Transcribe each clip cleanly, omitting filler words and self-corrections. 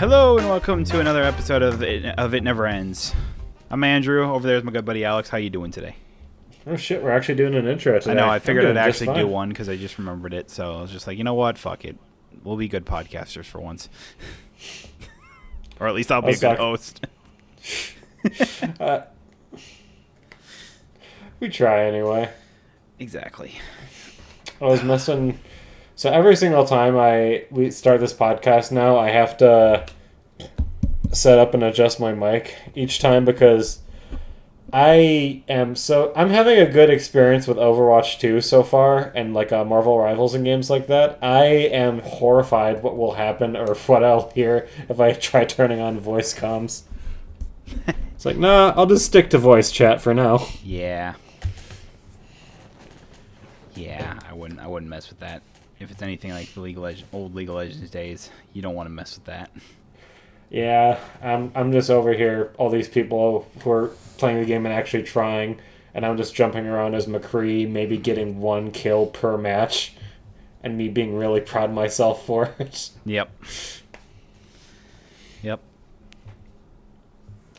Hello and welcome to another episode of It Never Ends. I'm Andrew. Over there is my good buddy Alex. How you doing today? Oh shit, we're actually doing an intro today. I know. I figured I'd actually do one because I just remembered it. So I was just like, you know what? Fuck it. We'll be good podcasters for once. Or at least I'll be a good host. We try anyway. Exactly. I was messing... So every single time we start this podcast now, I have to set up and adjust my mic each time because I'm having a good experience with Overwatch 2 so far and like Marvel Rivals and games like that. I am horrified what will happen or what I'll hear if I try turning on voice comms. It's like, nah, I'll just stick to voice chat for now. Yeah. Yeah, I wouldn't mess with that. If it's anything like the old League of Legends days, you don't want to mess with that. Yeah, I'm just over here, all these people who are playing the game and actually trying, and I'm just jumping around as McCree, maybe getting one kill per match, and me being really proud of myself for it. Yep.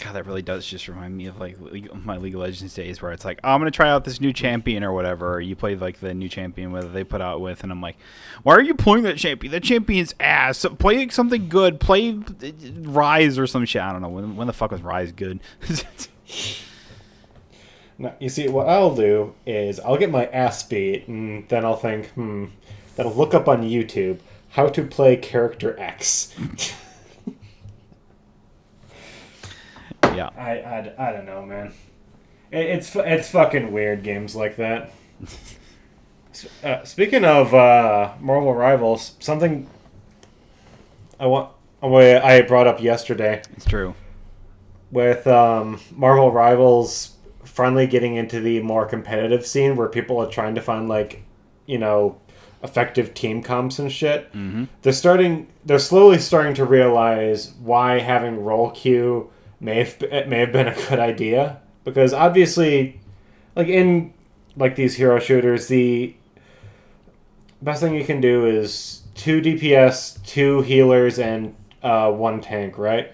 God, that really does just remind me of like my League of Legends days where it's like, oh, I'm going to try out this new champion or whatever. Or you play like the new champion that they put out with, and I'm like, why are you playing that champion? That champion's ass. So play something good. Play Rise or some shit. I don't know. When the fuck was Rise good? Now, you see, what I'll do is I'll get my ass beat, and then I'll think, then I'll look up on YouTube how to play character X. Yeah. I don't know, man. It's fucking weird games like that. Speaking of Marvel Rivals, something I brought up yesterday. It's true. With Marvel Rivals finally getting into the more competitive scene where people are trying to find effective team comps and shit. Mm-hmm. They're slowly starting to realize why having role queue may have been a good idea, because obviously, like in like these hero shooters, the best thing you can do is 2 DPS, 2 healers, and 1 tank, right?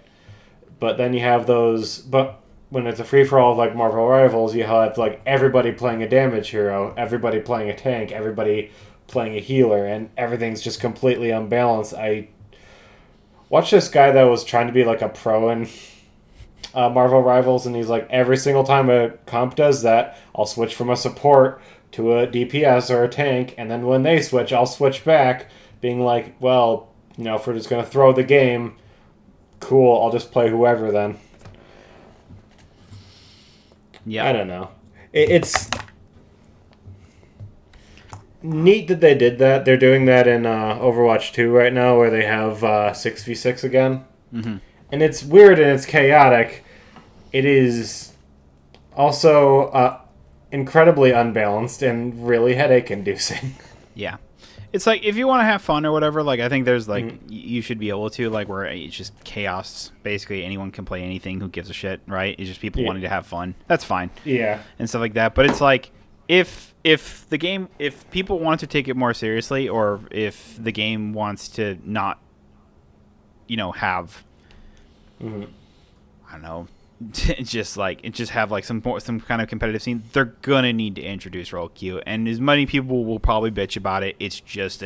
But then you have those. But when it's a free for all like Marvel Rivals, you have like everybody playing a damage hero, everybody playing a tank, everybody playing a healer, and everything's just completely unbalanced. I watched this guy that was trying to be like a pro in Marvel Rivals, and he's like, every single time a comp does that, I'll switch from a support to a DPS or a tank, and then when they switch, I'll switch back, being like, well, if we're just going to throw the game, cool, I'll just play whoever then. Yeah. I don't know. It's neat that they did that. They're doing that in Overwatch 2 right now, where they have 6v6 again. Mm-hmm. And it's weird and it's chaotic. It is also incredibly unbalanced and really headache-inducing. Yeah. It's like, if you want to have fun or whatever, like, I think there's, like, you should be able to, like, where it's just chaos. Basically, anyone can play anything. Who gives a shit, right? It's just people wanting to have fun. That's fine. Yeah. And stuff like that. But it's like, if people want to take it more seriously, or if the game wants to not, have... Mm-hmm. I don't know, just have like some kind of competitive scene. They're gonna need to introduce role queue, and as many people will probably bitch about it. It's just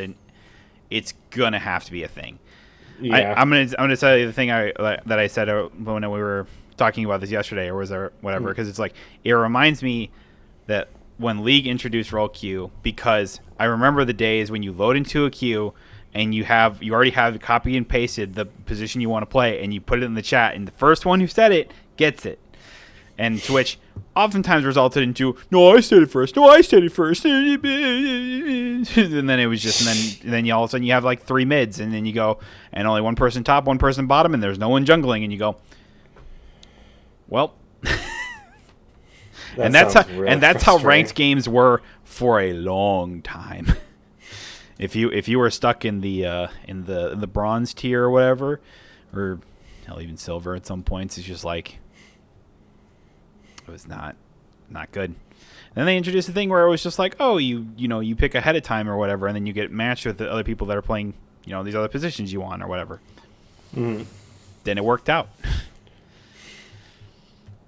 it's gonna have to be a thing. Yeah. I'm gonna tell you the thing that I said when we were talking about this yesterday, or was there whatever? Because it's like, it reminds me that when League introduced role queue, because I remember the days when you load into a queue. And you already have copy and pasted the position you want to play, and you put it in the chat, and the first one who said it gets it. And to which oftentimes resulted into, no, I said it first. No, I said it first. And then it was just, and then you all of a sudden you have like 3 mids, and then you go, and only one person top, one person bottom, and there's no one jungling, and you go, well. That's how ranked games were for a long time. If you were stuck in the bronze tier or whatever, or hell, even silver at some points, it's just like, it was not good. And then they introduced a thing where it was just like, oh, you pick ahead of time or whatever, and then you get matched with the other people that are playing these other positions you want or whatever. Mm. then it worked out.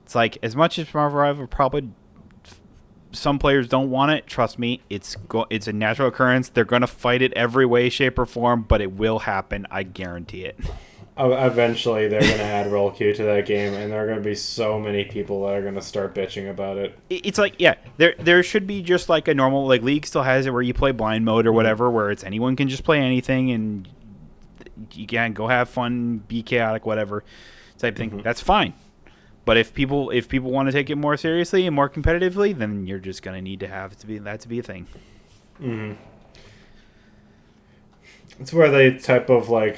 It's like, as much as Marvel Rival probably some players don't want it, trust me, it's a natural occurrence. They're going to fight it every way, shape, or form, but it will happen. I guarantee it. Eventually, they're going to add roll queue to that game, and there are going to be so many people that are going to start bitching about it. It's like, yeah, there should be just like a normal, like League still has it where you play blind mode or whatever, where it's anyone can just play anything and you can go have fun, be chaotic, whatever type thing. Mm-hmm. That's fine. But if people want to take it more seriously and more competitively, then you're just going to need to have that to be a thing. Mm-hmm. It's where the type of like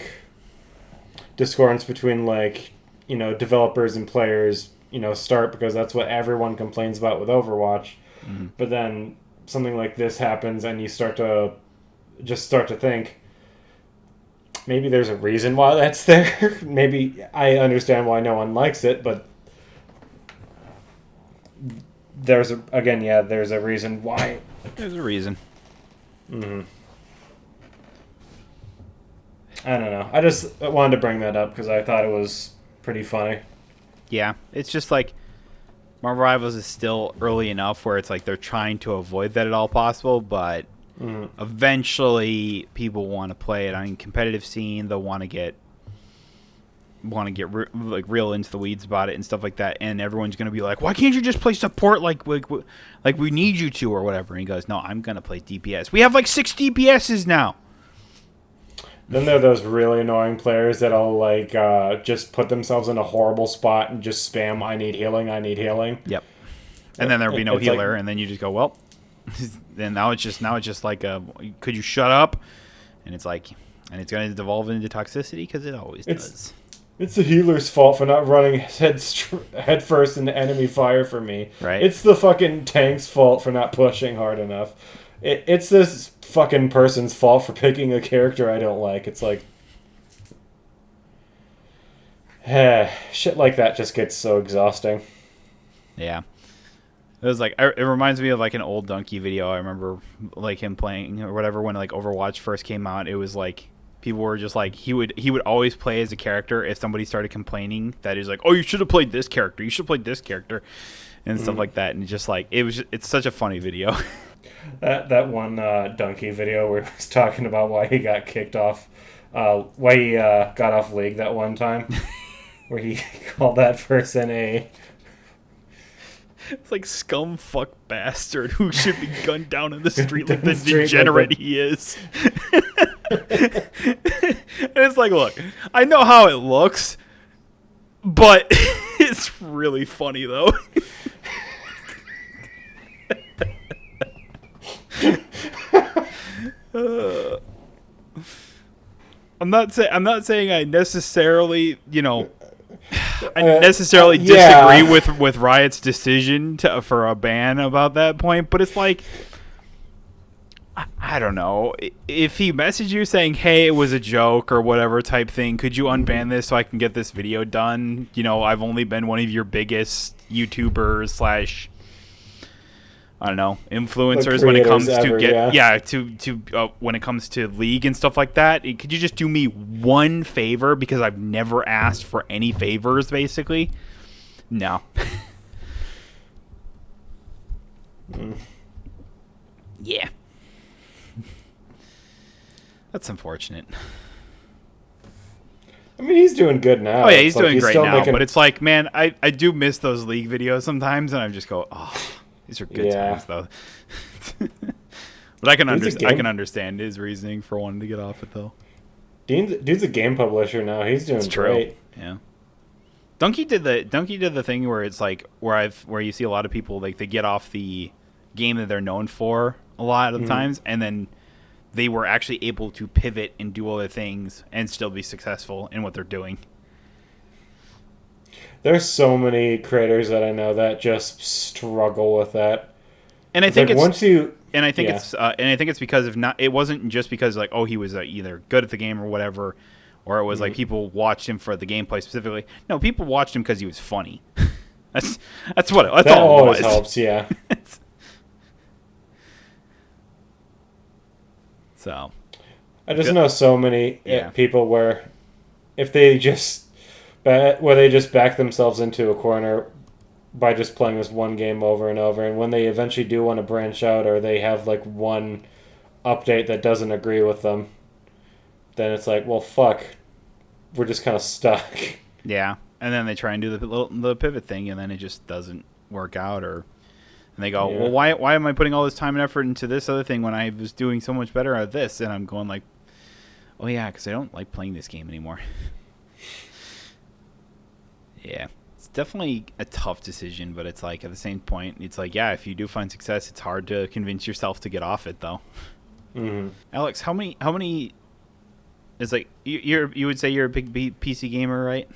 discordance between like, you know, developers and players, you know, start, because that's what everyone complains about with Overwatch. Mm-hmm. But then something like this happens and you start to think, maybe there's a reason why that's there. Maybe I understand why no one likes it, but there's a reason why. There's a reason. Mm-hmm. I don't know. I just wanted to bring that up because I thought it was pretty funny. Yeah, it's just like Marvel Rivals is still early enough where it's like they're trying to avoid that at all possible, but eventually people want to play it on a competitive scene. They'll want to get real into the weeds about it and stuff like that, and everyone's going to be like, why can't you just play support like we need you to or whatever? And he goes, no, I'm going to play DPS. We have like 6 DPSs now. Then there are those really annoying players that'll like just put themselves in a horrible spot and just spam, I need healing. Yep. And then there'll be no healer, and then you just go, well, then now it's just like, could you shut up? And it's like, and it's going to devolve into toxicity because it always does. It's the healer's fault for not running head first into enemy fire for me. Right. It's the fucking tank's fault for not pushing hard enough. It's this fucking person's fault for picking a character I don't like. It's like, shit like that just gets so exhausting. Yeah. It was like, it reminds me of like an old Donkey video. I remember like him playing or whatever when like Overwatch first came out. It was like people were just like, he would always play as a character if somebody started complaining that he's like, oh, you should have played this character. You should have played this character and stuff like that. And just like, it's such a funny video. That one Donkey video where he was talking about why he got kicked off, why he got off League that one time, where he called that person it's like scum fuck bastard who should be gunned down in the street like the degenerate he is. And it's like, look, I know how it looks, but it's really funny though. I'm not saying I necessarily, disagree with Riot's decision for a ban about that point, but it's like, I don't know. If he messaged you saying, hey, it was a joke or whatever type thing, could you unban this so I can get this video done? I've only been one of your biggest YouTubers / I don't know, influencers when it comes when it comes to League and stuff like that. Could you just do me one favor, because I've never asked for any favors basically? No. Yeah. That's unfortunate. I mean, he's doing good now. Oh yeah, he's doing great now, but it's like, man, I do miss those League videos sometimes, and I just go, oh, these are good times, though. But I can understand his reasoning for wanting to get off it, though. Dude's a game publisher now. He's doing great. Yeah. Donkey did the thing where it's like where you see a lot of people like they get off the game that they're known for a lot of times, and then they were actually able to pivot and do other things and still be successful in what they're doing. There's so many creators that I know that just struggle with that. And I think it's because of it wasn't just because like, oh, he was either good at the game or whatever, or it was like people watched him for the gameplay specifically. No, people watched him because he was funny. That's all it always helps, yeah. So I just know so many people where if they just where they just back themselves into a corner by just playing this one game over and over. And when they eventually do want to branch out, or they have like one update that doesn't agree with them, then it's like, well, fuck, we're just kind of stuck. Yeah, and then they try and do the pivot thing, and then it just doesn't work out, and they go, well, why am I putting all this time and effort into this other thing when I was doing so much better at this? And I'm going like, oh yeah, because I don't like playing this game anymore. Yeah, it's definitely a tough decision, but it's like at the same point, it's like, yeah, if you do find success, it's hard to convince yourself to get off it, though. Mm-hmm. Alex, how many? Is like you would say you're a big PC gamer, right?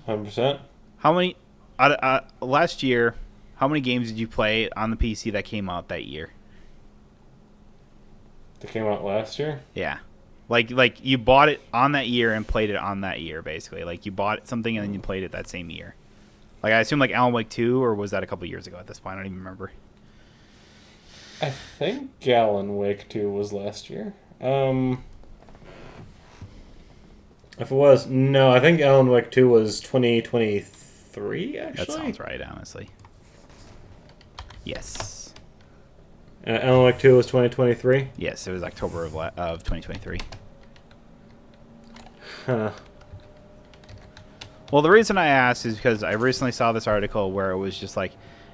100%. How many? Last year, how many games did you play on the PC that came out that year? That came out last year? Yeah. Like you bought it on that year and played it on that year, basically. Like you bought something and then you played it that same year. Like I assume like Alan Wake 2, or was that a couple years ago at this point? I don't even remember. I think Alan Wake 2 was last year. If it was, no, I think Alan Wake 2 was 2023, actually. That sounds right, honestly. Yes. Alan Wake 2 was 2023? Yes, it was October of 2023. Huh. Well, the reason I asked is because I recently saw this article where it was just like,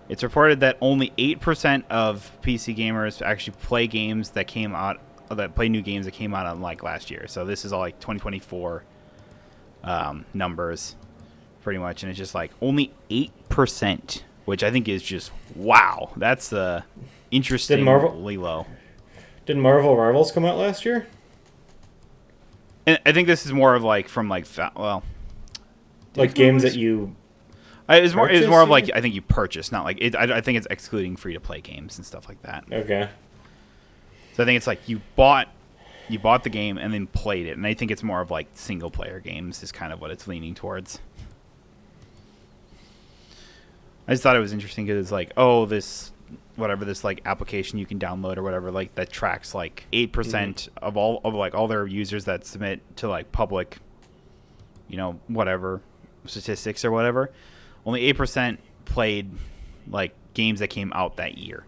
it's reported that only 8% of PC gamers actually play games that came out, that play new games that came out on like last year. So this is all like 2024 numbers, pretty much, and it's just like only 8%, which I think is just wow. That's interestingly low. Did Marvel Rivals come out last year? And I think this is more of like from like like games that you. It's more of like I think you purchase, not like it. I think it's excluding free to play games and stuff like that. Okay. So I think it's like you bought the game and then played it, and I think it's more of like single player games is kind of what it's leaning towards. I just thought it was interesting because it's like, oh, this like application you can download or whatever, like that tracks like 8% of all their users that submit to like public, whatever statistics or whatever. Only 8% played like games that came out that year.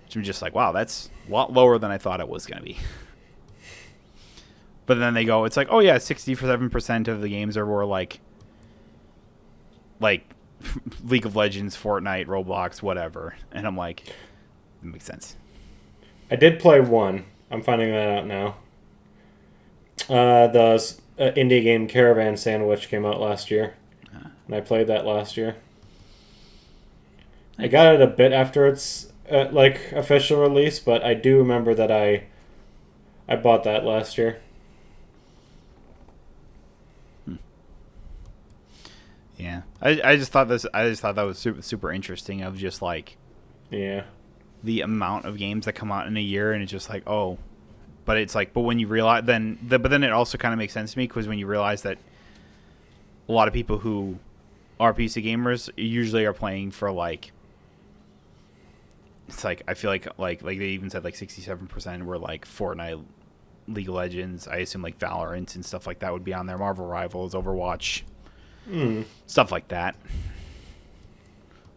Which I'm just like, wow, that's a lot lower than I thought it was going to be. But then they go, it's like, oh yeah, 67% of the games were like League of Legends, Fortnite, Roblox, whatever. And I'm like, that makes sense. I did play one. I'm finding that out now. The indie game Caravan Sandwich came out last year. And I played that last year. Nice. I got it a bit after its official release, but I do remember that I bought that last year. Yeah, I just thought that was super, super interesting. Of just like, yeah, the amount of games that come out in a year, and it's just like, oh, but it's like, but when you realize, but then it also kind of makes sense to me, because when you realize that a lot of people who are PC gamers usually are playing for like, it's like I feel like they even said like 67% were like Fortnite, League of Legends. I assume like Valorant and stuff like that would be on there. Marvel Rivals, Overwatch. Stuff like that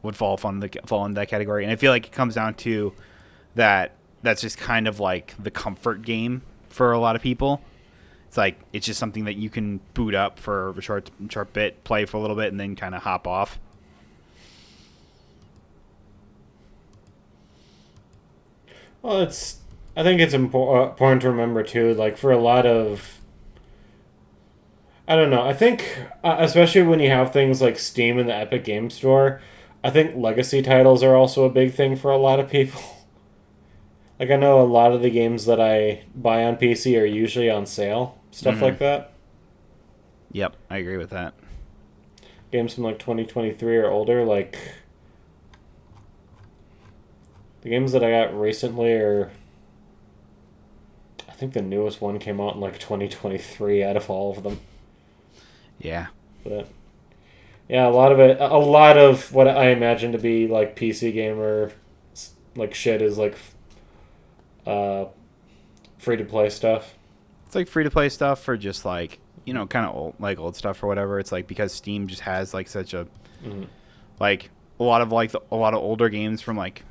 would fall in that category, and I feel like it comes down to that's just kind of like the comfort game for a lot of people. It's like it's just something that you can boot up for a short bit, play for a little bit, and then kind of hop off. Well, I think it's important to remember too, like for a lot of, I don't know. I think, especially when you have things like Steam and the Epic Game Store, I think legacy titles are also a big thing for a lot of people. Like, I know a lot of the games that I buy on PC are usually on sale. Stuff like that. Yep, I agree with that. Games from, like, 2023 or older, like... The games that I got recently are... I think the newest one came out in, like, 2023 out of all of them. Yeah. But yeah, a lot of what I imagine to be like PC gamer like shit is like free to play stuff. It's like free to play stuff for just like kind of old stuff or whatever. It's like because Steam just has like such a Mhm. like a lot of older games from like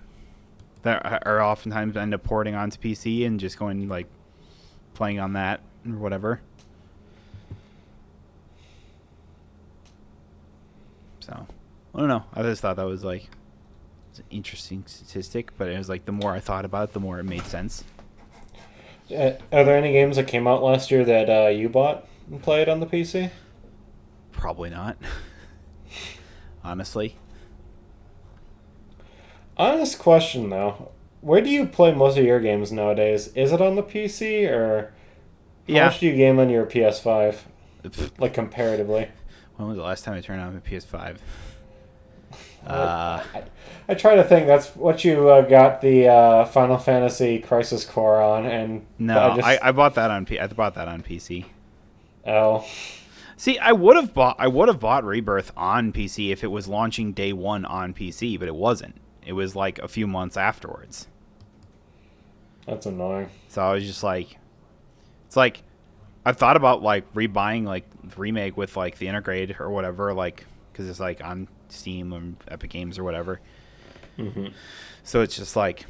that are oftentimes end up porting onto PC and just going like playing on that or whatever. So I don't know. I just thought that was like it's an interesting statistic, but it was like the more I thought about it, the more it made sense. Are there any games that came out last year that you bought and played on the PC? Probably not. Honestly. Honest question though, where do you play most of your games nowadays? Is it on the PC or how much do you game on your PS5? Like comparatively. When was the last time I turned on my PS5? I try to think that's what you got the Final Fantasy Crisis Core on, and no, I bought that on I bought that on PC. Oh, see, I would have bought Rebirth on PC if it was launching day one on PC, but it wasn't. It was like a few months afterwards. that's annoying. So I was just like, it's like I've thought about like rebuying like the remake with like the Intergrade or whatever, like because it's like on Steam and Epic Games or whatever. Mm-hmm. So it's just like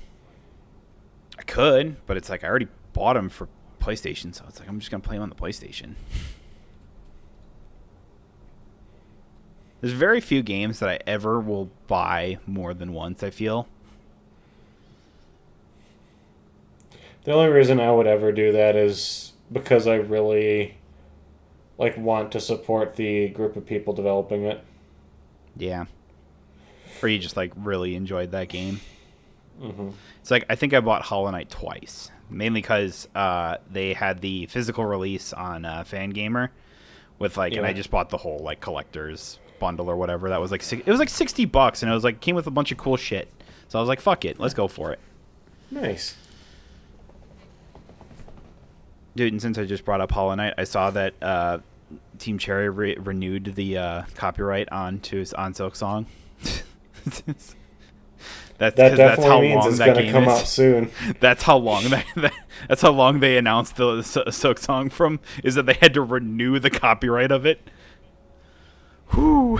I could, but it's like I already bought them for PlayStation, so it's like I'm just gonna play them on the PlayStation. There's very few games that I ever will buy more than once, I feel. The only reason I would ever do that is because I really like want to support the group of people developing it. Yeah. Or you just like really enjoyed that game. Mm-hmm. It's like I think I bought Hollow Knight twice, mainly because they had the physical release on Fangamer with like, and I just bought the whole like collector's bundle or whatever. That was like it was like $60, and it was like came with a bunch of cool shit. So I was like, fuck it, let's go for it. Nice. Dude, and since I just brought up Hollow Knight, I saw that Team Cherry renewed the copyright on Silk Song. That definitely means it's going to come out soon. That's how long that's how long they announced the Silk Song from, is that they had to renew the copyright of it. Whew.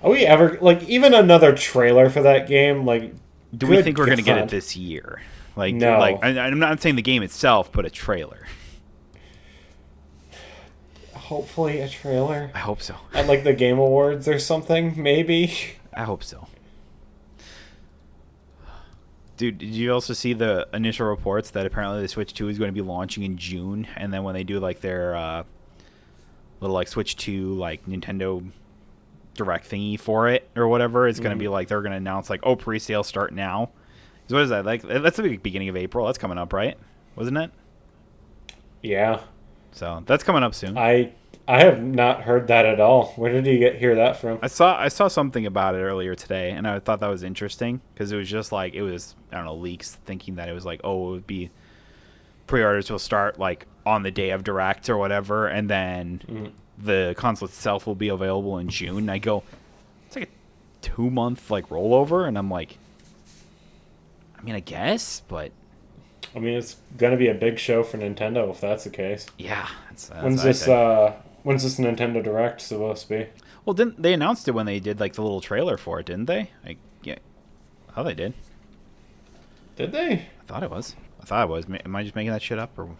Are we ever like even another trailer for that game? Like, do we think we're going to get it this year? Like, no. Like I'm not saying the game itself, but a trailer. Hopefully a trailer. I hope so. At like the Game Awards or something, maybe. I hope so. Dude, did you also see the initial reports that apparently the Switch 2 is going to be launching in June, and then when they do like their little like Switch 2 like Nintendo Direct thingy for it or whatever, it's going to be like they're going to announce like, oh, pre-sale start now. So what is that? Like that's the beginning of April. That's coming up, right? Wasn't it? Yeah. So that's coming up soon. I have not heard that at all. Where did you hear that from? I saw something about it earlier today, and I thought that was interesting because it was just like it was, I don't know, leaks thinking that it was like, oh, it would be pre-orders will start like on the day of Direct or whatever, and then the console itself will be available in June. And I go, it's like a 2-month like rollover, and I'm like, I mean, I guess, but I mean, it's gonna be a big show for Nintendo if that's the case. yeah. When's this Nintendo Direct supposed to be? Well, didn't they announced it when they did like the little trailer for it? Didn't they? Oh, they did. Did they? I thought it was. Am I just making that shit up, or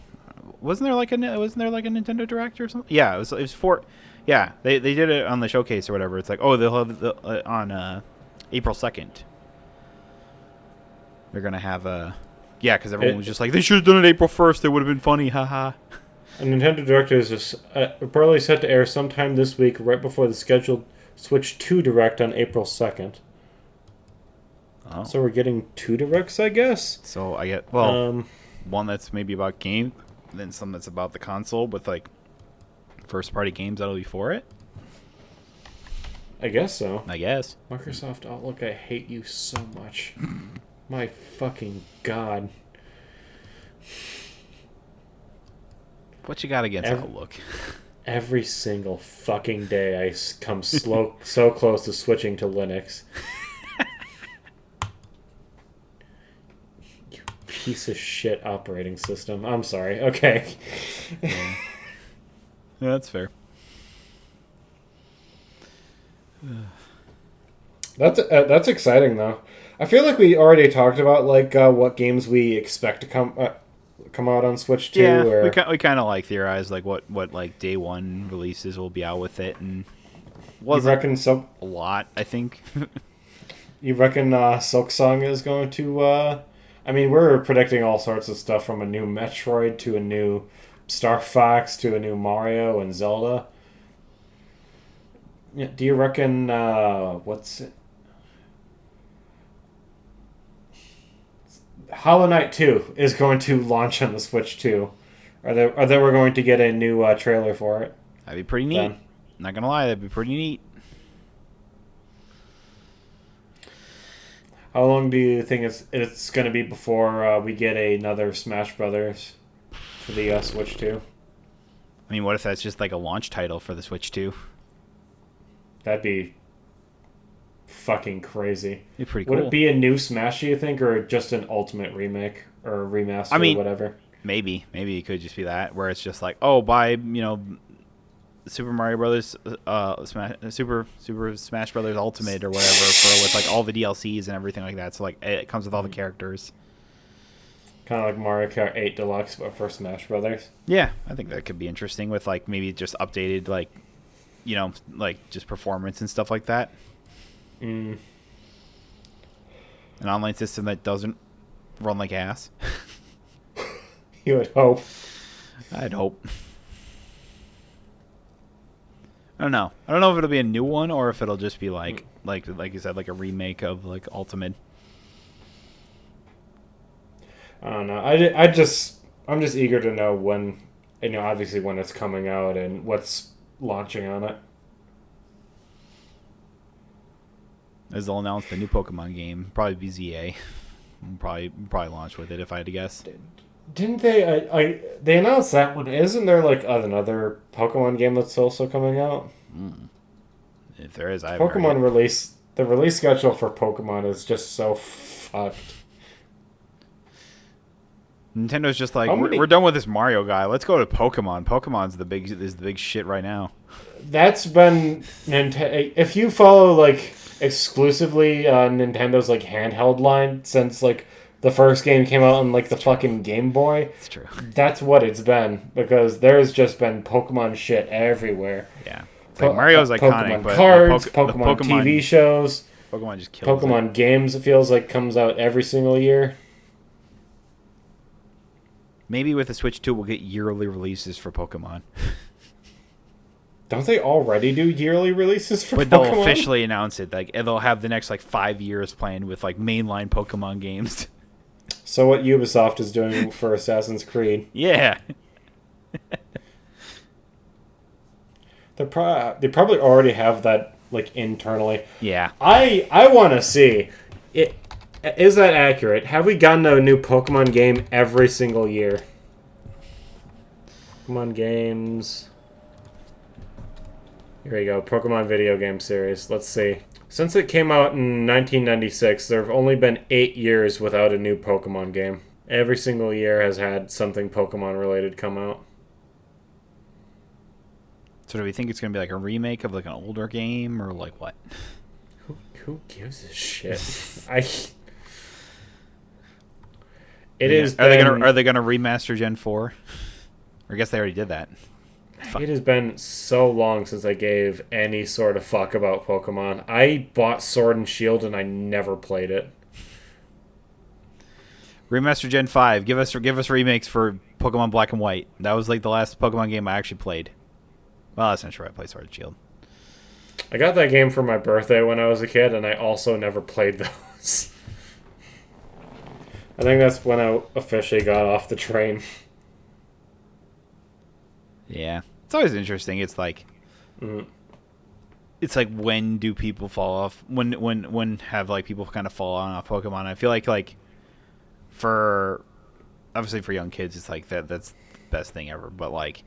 wasn't there like a Nintendo Direct or something? Yeah, it was for. Yeah, they did it on the showcase or whatever. It's like, oh, they'll have on April 2nd. They're gonna have a. Yeah, because everyone was just like, they should have done it April 1st. It would have been funny, haha. A Nintendo Direct is just, probably set to air sometime this week, right before the scheduled Switch 2 Direct on April 2nd. Oh. So we're getting 2 Directs, I guess? So I get, well, one that's maybe about game, then some that's about the console with, like, first-party games that'll be for it. I guess so. I guess. Microsoft Outlook, I hate you so much. My fucking god. What you got against Outlook? Every single fucking day I come so close to switching to Linux. You piece of shit operating system. I'm sorry. Okay. Yeah. Yeah, that's fair. That's exciting though. I feel like we already talked about like what games we expect to come out on Switch 2, Yeah, we or we kind of like theorized like what like day one releases will be out with it, and you wasn't reckon so? a lot, I think. You reckon Silk Song is going to? I mean, we're predicting all sorts of stuff from a new Metroid to a new Star Fox to a new Mario and Zelda. Yeah, do you reckon what's it? Hollow Knight 2 is going to launch on the Switch 2? Are they we're going to get a new trailer for it? That'd be pretty neat. Then? Not gonna lie, that'd be pretty neat. How long do you think it's going to be before we get another Smash Brothers for the Switch 2? I mean, what if that's just like a launch title for the Switch 2? That'd be fucking crazy. Be pretty cool. Would it be a new Smash, do you think, or just an Ultimate remake or remaster or whatever? Maybe it could just be that, where it's just like, oh, buy Super Mario Brothers, Super Smash Brothers Ultimate or whatever with like all the DLCs and everything like that. So like it comes with all the characters. Kind of like Mario Kart 8 Deluxe, but for Smash Brothers. Yeah, I think that could be interesting with like maybe just updated like, like just performance and stuff like that. Mm. An online system that doesn't run like ass. You would hope. I'd hope. I don't know. I don't know if it'll be a new one or if it'll just be like you said, like a remake of like Ultimate. I don't know. I'm just eager to know when, obviously when it's coming out and what's launching on it. As they'll announce the new Pokemon game, probably be ZA. Probably launch with it if I had to guess. Didn't they? They announced that one. Isn't there like another Pokemon game that's also coming out? If there is, I haven't heard Pokemon release. The release schedule for Pokemon is just so fucked. Nintendo. Nintendo's just like, we're done with this Mario guy. Let's go to Pokemon. Pokemon's the big shit right now. That's been Nintendo. If you follow like exclusively Nintendo's like handheld line since like the first game came out on like the fucking Game Boy. It's true. That's what it's been, because there's just been Pokemon shit everywhere. Yeah. It's like Mario's iconic, Pokemon but cards, the Pokemon TV shows, Pokemon just kills Pokemon games. It feels like comes out every single year. Maybe with the Switch 2, we'll get yearly releases for Pokemon. Don't they already do yearly releases for But Pokemon? they'll officially announce it. Like, and they'll have the next like 5 years planned with like mainline Pokemon games. So what Ubisoft is doing for Assassin's Creed? Yeah. They probably already have that like internally. Yeah. I want to see it. Is that accurate? Have we gotten a new Pokemon game every single year? Pokemon games. Here we go. Pokemon video game series. Let's see. Since it came out in 1996, there have only been 8 years without a new Pokemon game. Every single year has had something Pokemon related come out. So do we think it's going to be like a remake of like an older game or like what? Who gives a shit? Are they gonna remaster Gen 4? Or I guess they already did that. Fuck. It has been so long since I gave any sort of fuck about Pokemon. I bought Sword and Shield and I never played it. Remaster Gen 5. Give us remakes for Pokemon Black and White. That was like the last Pokemon game I actually played. Well, that's not true. I played Sword and Shield. I got that game for my birthday when I was a kid, and I also never played those. I think that's when I officially got off the train. Yeah. It's always interesting. It's like... It's like, when do people fall off? When have like people kind of fall on off Pokemon? I feel like for... Obviously for young kids, it's like that's the best thing ever. But like...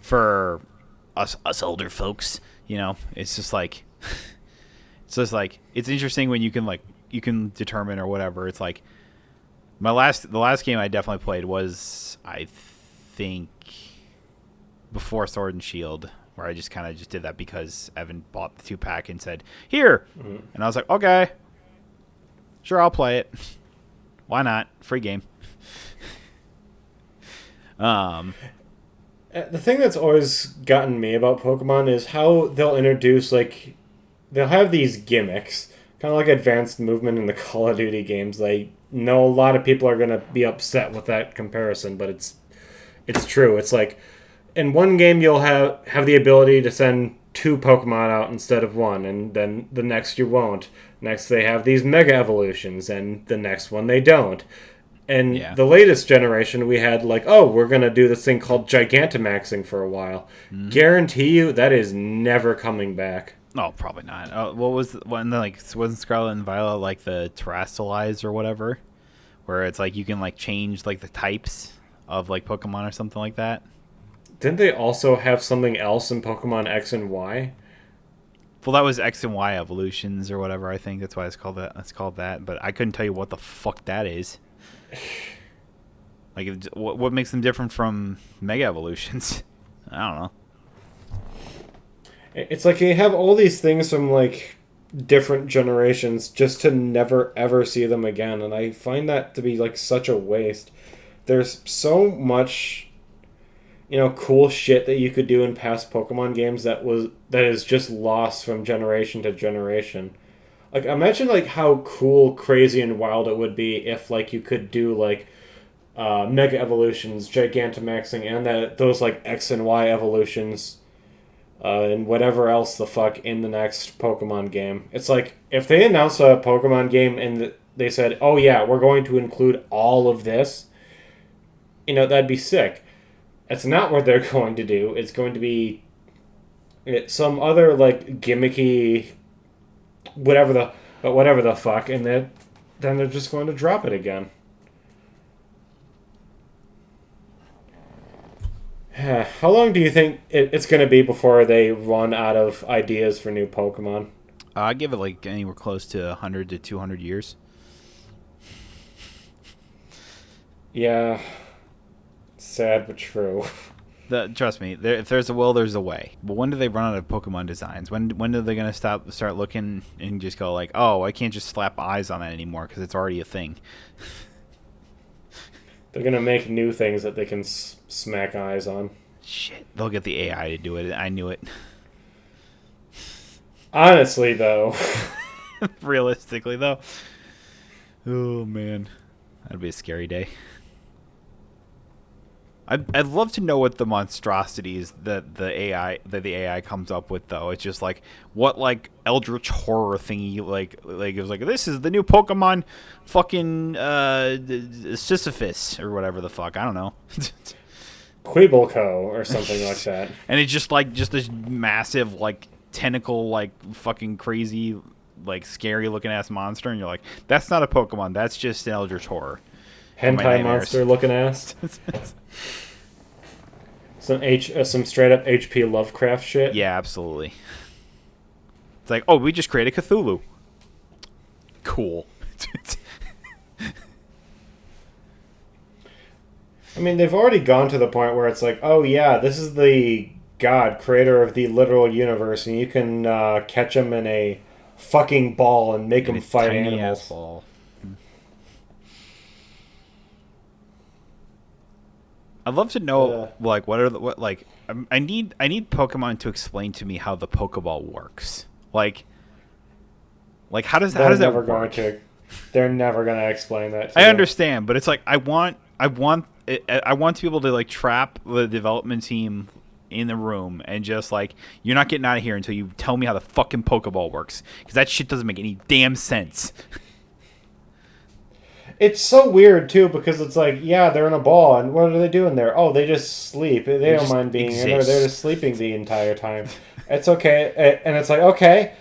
For us older folks, it's just like... It's interesting when you can determine or whatever. It's like... The last game I definitely played was, I think before Sword and Shield, where I just kind of just did that because Evan bought the 2-pack and said, "Here," and I was like, "Okay, sure, I'll play it. Why not? Free game." The thing that's always gotten me about Pokemon is how they'll introduce, like, they'll have these gimmicks, kind of like advanced movement in the Call of Duty games. I know a lot of people are going to be upset with that comparison, but it's true. It's like, in one game you'll have the ability to send 2 Pokemon out instead of 1, and then the next you won't. Next they have these Mega Evolutions, and the next one they don't. And the latest generation, we had like, oh, we're going to do this thing called Gigantamaxing for a while. Guarantee you that is never coming back. No, probably not. What was when like wasn't Scarlet and Violet like the Terrastallize or whatever, where it's like you can like change like the types of like Pokemon or something like that? Didn't they also have something else in Pokemon X and Y? Well, that was X and Y evolutions or whatever. I think that's why it's called that. It's called that, but I couldn't tell you what the fuck that is. Like, what makes them different from Mega Evolutions? I don't know. It's like you have all these things from, like, different generations just to never, ever see them again. And I find that to be, like, such a waste. There's so much, cool shit that you could do in past Pokemon games that is just lost from generation to generation. Like, imagine, like, how cool, crazy, and wild it would be if, like, you could do, like, Mega Evolutions, Gigantamaxing, and those, like, X and Y evolutions, and whatever else the fuck in the next Pokemon game. It's like, if they announced a Pokemon game and they said, oh, yeah, we're going to include all of this, that'd be sick. That's not what they're going to do. It's going to be some other, like, gimmicky whatever the fuck, and then they're just going to drop it again. How long do you think it's going to be before they run out of ideas for new Pokemon? I give it like anywhere close to 100 to 200 years. Yeah, sad but true. Trust me, if there's a will, there's a way. But when do they run out of Pokemon designs? When are they gonna start looking and just go like, oh, I can't just slap eyes on that anymore because it's already a thing. They're gonna make new things that they can smack eyes on. Shit, they'll get the AI to do it. I knew it. Honestly, though. Realistically, though. Oh man, that'd be a scary day. I'd love to know what the monstrosities that the AI comes up with, though. It's just like what like eldritch horror thingy like it was like, this is the new Pokemon fucking Sisyphus or whatever the fuck, I don't know. Quibelco or something like that. And it's just this massive like tentacle like fucking crazy like scary looking ass monster, and you're like, that's not a Pokemon, that's just an eldritch horror. Hentai monster looking ass. Some straight up HP Lovecraft shit. Yeah, absolutely. It's like, oh, we just created Cthulhu. Cool. I mean, they've already gone to the point where it's like, oh yeah, this is the god, creator of the literal universe, and you can catch him in a fucking ball and make him fight animals. Ball. I'd love to know, like, I need Pokemon to explain to me how the Pokeball works. Like how does that work? They're never going to explain that to I you. understand, but it's like I want to be able to like trap the development team in the room and just like, you're not getting out of here until you tell me how the fucking Pokeball works, because that shit doesn't make any damn sense. It's so weird, too, because it's like, yeah, they're in a ball, and what are they doing there? Oh, they just sleep. They don't mind being in there. They're just sleeping the entire time. It's okay. And it's like, okay,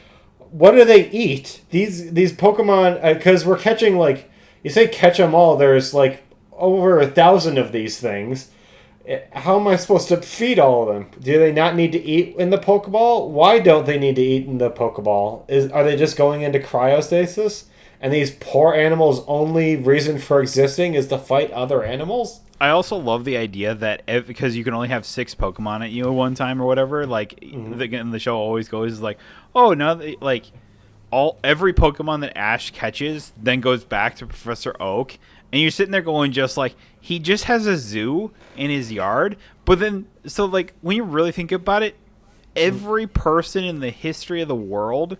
what do they eat? These Pokemon, because we're catching, like, you say catch them all, there's, like, over 1,000 of these things. How am I supposed to feed all of them? Do they not need to eat in the Pokeball? Why don't they need to eat in the Pokeball? Are they just going into cryostasis? and these poor animals' only reason for existing is to fight other animals? I also love the idea that because you can only have 6 Pokemon at you at one time or whatever, like the show always goes like, oh, now like every Pokemon that Ash catches then goes back to Professor Oak, and you're sitting there going just like, he just has a zoo in his yard, but then so like when you really think about it, every person in the history of the world,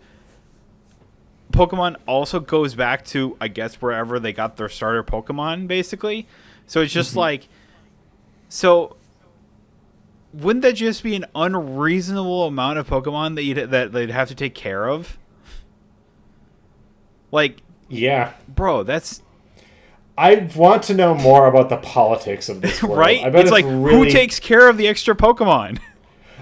Pokemon also goes back to, I guess, wherever they got their starter Pokemon, basically. So it's just like, so wouldn't that just be an unreasonable amount of Pokemon that they'd have to take care of? Like, yeah, bro, that's... I want to know more about the politics of this world. Right? I bet it's like, really... who takes care of the extra Pokemon?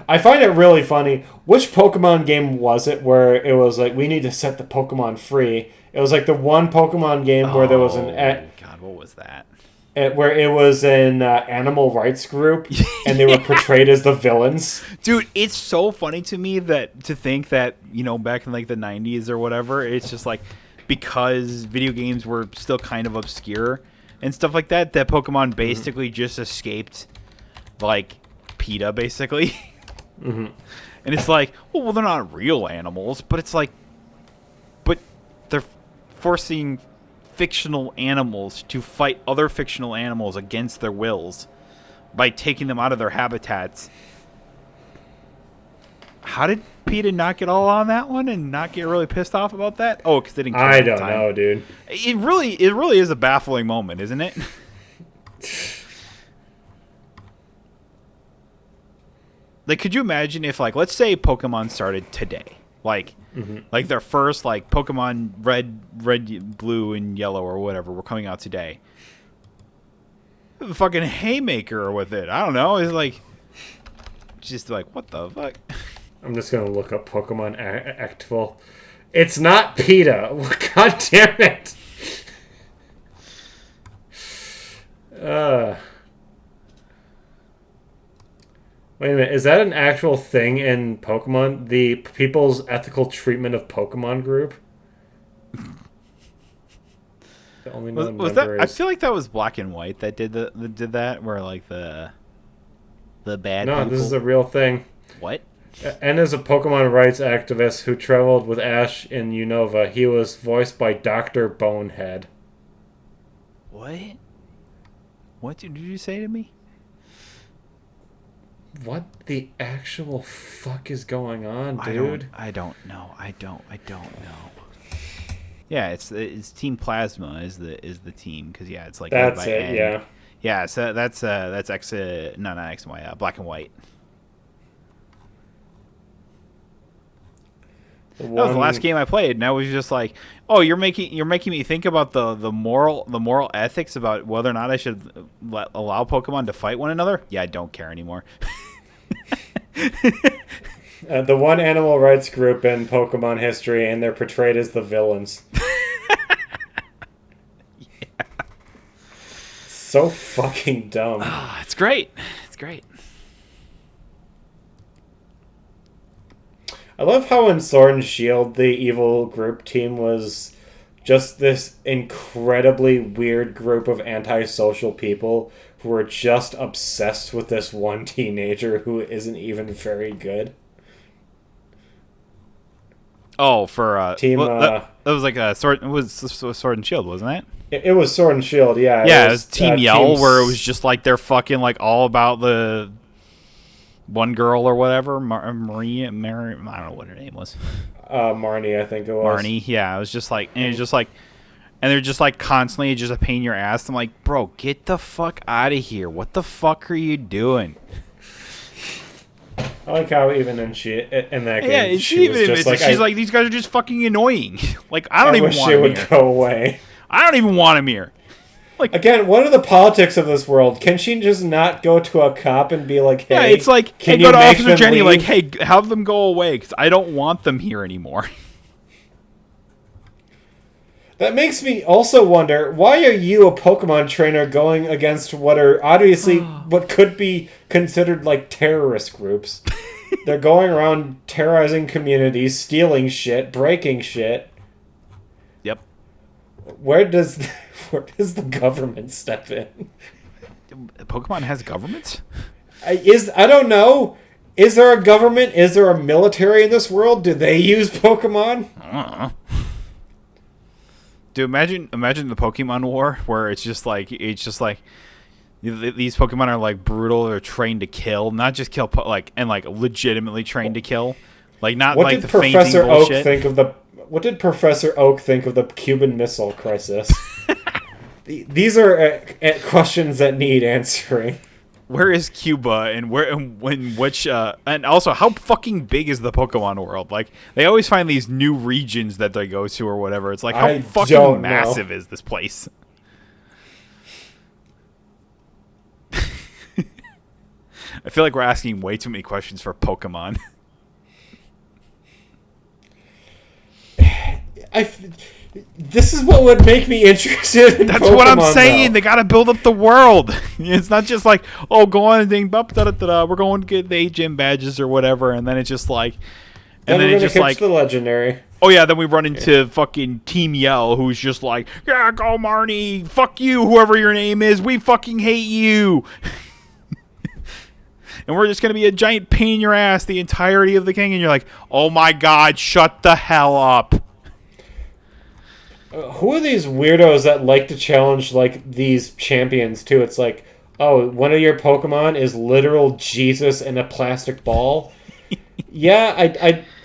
I find it really funny. Which Pokemon game was it where it was like, we need to set the Pokemon free? It was like the one Pokemon game where there was an... God, what was that? Where it was an animal rights group, and they were portrayed as the villains. Dude, it's so funny to me to think that, you know, back in like the 90s or whatever, it's just like, because video games were still kind of obscure and stuff like that, that Pokemon basically just escaped, like, PETA, basically. And it's like, well, they're not real animals, but it's like, but they're forcing fictional animals to fight other fictional animals against their wills by taking them out of their habitats. How did PETA not get all on that one and not get really pissed off about that? Oh, because they didn't care I at the don't time. know, dude. It really is a baffling moment, isn't it? Like, could you imagine if, like, let's say Pokemon started today, like their first, like, Pokemon red, blue, and yellow or whatever were coming out today. The fucking haymaker with it. I don't know. It's like, just like, what the fuck? I'm just gonna look up Pokemon Actful. It's not PETA. God damn it. Wait a minute. Is that an actual thing in Pokemon? The People's Ethical Treatment of Pokemon group? The only known Was member that? is... I feel like that was Black and White that did that, where like the bad. No, people. this is a real thing. What? And as a Pokemon rights activist who traveled with Ash in Unova, he was voiced by Dr. Bonehead. What? What did you say to me? What the actual fuck is going on, dude? I don't know. Yeah, it's Team Plasma is the team, because yeah, it's like that's it. N. Yeah. Yeah, so that's X, not X and Y, Black and White. That was the last game I played, and I was just like, "Oh, you're making me think about the moral ethics about whether or not I should allow Pokemon to fight one another." Yeah, I don't care anymore. The one animal rights group in Pokemon history, and they're portrayed as the villains. Yeah. So fucking dumb. It's great. It's great. I love how in Sword and Shield, the evil group team was just this incredibly weird group of antisocial people who were just obsessed with this one teenager who isn't even very good. Oh, for Team. that was like a sword. It was Sword and Shield, wasn't it? It was Sword and Shield, yeah. Yeah, it was Team Yell, Team... where it was just like they're fucking like all about the one girl or whatever, Marie, I don't know what her name was. Marnie, I think it was. Marnie, yeah. It was just like, and it was just like, and they're just like constantly just a pain in your ass. I'm like, bro, get the fuck out of here. What the fuck are you doing? I like how even in that game, yeah, she was just like, she's like, these guys are just fucking annoying. Like, I don't even wish want she him would here. go away. I don't even want him here. Like, again, what are the politics of this world? Can she just not go to a cop and be like, hey, yeah, it's like, can hey, you go to make Officer them Jenny, leave? like, hey, have them go away because I don't want them here anymore. That makes me also wonder, why are you, a Pokemon trainer, going against what are obviously what could be considered like terrorist groups? They're going around terrorizing communities, stealing shit, breaking shit. Yep. Where does the government step in? Pokemon has governments? I don't know. Is there a government? Is there a military in this world? Do they use Pokemon? I don't know. Dude, imagine the Pokemon War where it's just like these Pokemon are like brutal. They're trained to kill, not just kill, and legitimately trained to kill, like not what like did the Professor fainting Oak bullshit. think of the What did Professor Oak think of the Cuban Missile Crisis? These are questions that need answering. Where is Cuba and and also how fucking big is the Pokemon world? Like they always find these new regions that they go to or whatever. It's like how fucking massive is this place? I feel like we're asking way too many questions for Pokemon. This is what would make me interested in That's Pokemon, what I'm saying. though. They got to build up the world. It's not just like, oh, go on and ding, we're going to get the gym badges or whatever, and then it's just like, and then it's just like the legendary. Oh yeah, then we run into fucking Team Yell, who's just like, yeah, go Marnie, fuck you, whoever your name is, we fucking hate you. And we're just going to be a giant pain in your ass the entirety of the king. And you're like, oh my god, shut the hell up. Who are these weirdos that like to challenge like these champions too? It's like, oh, one of your Pokemon is literal Jesus in a plastic ball. Yeah,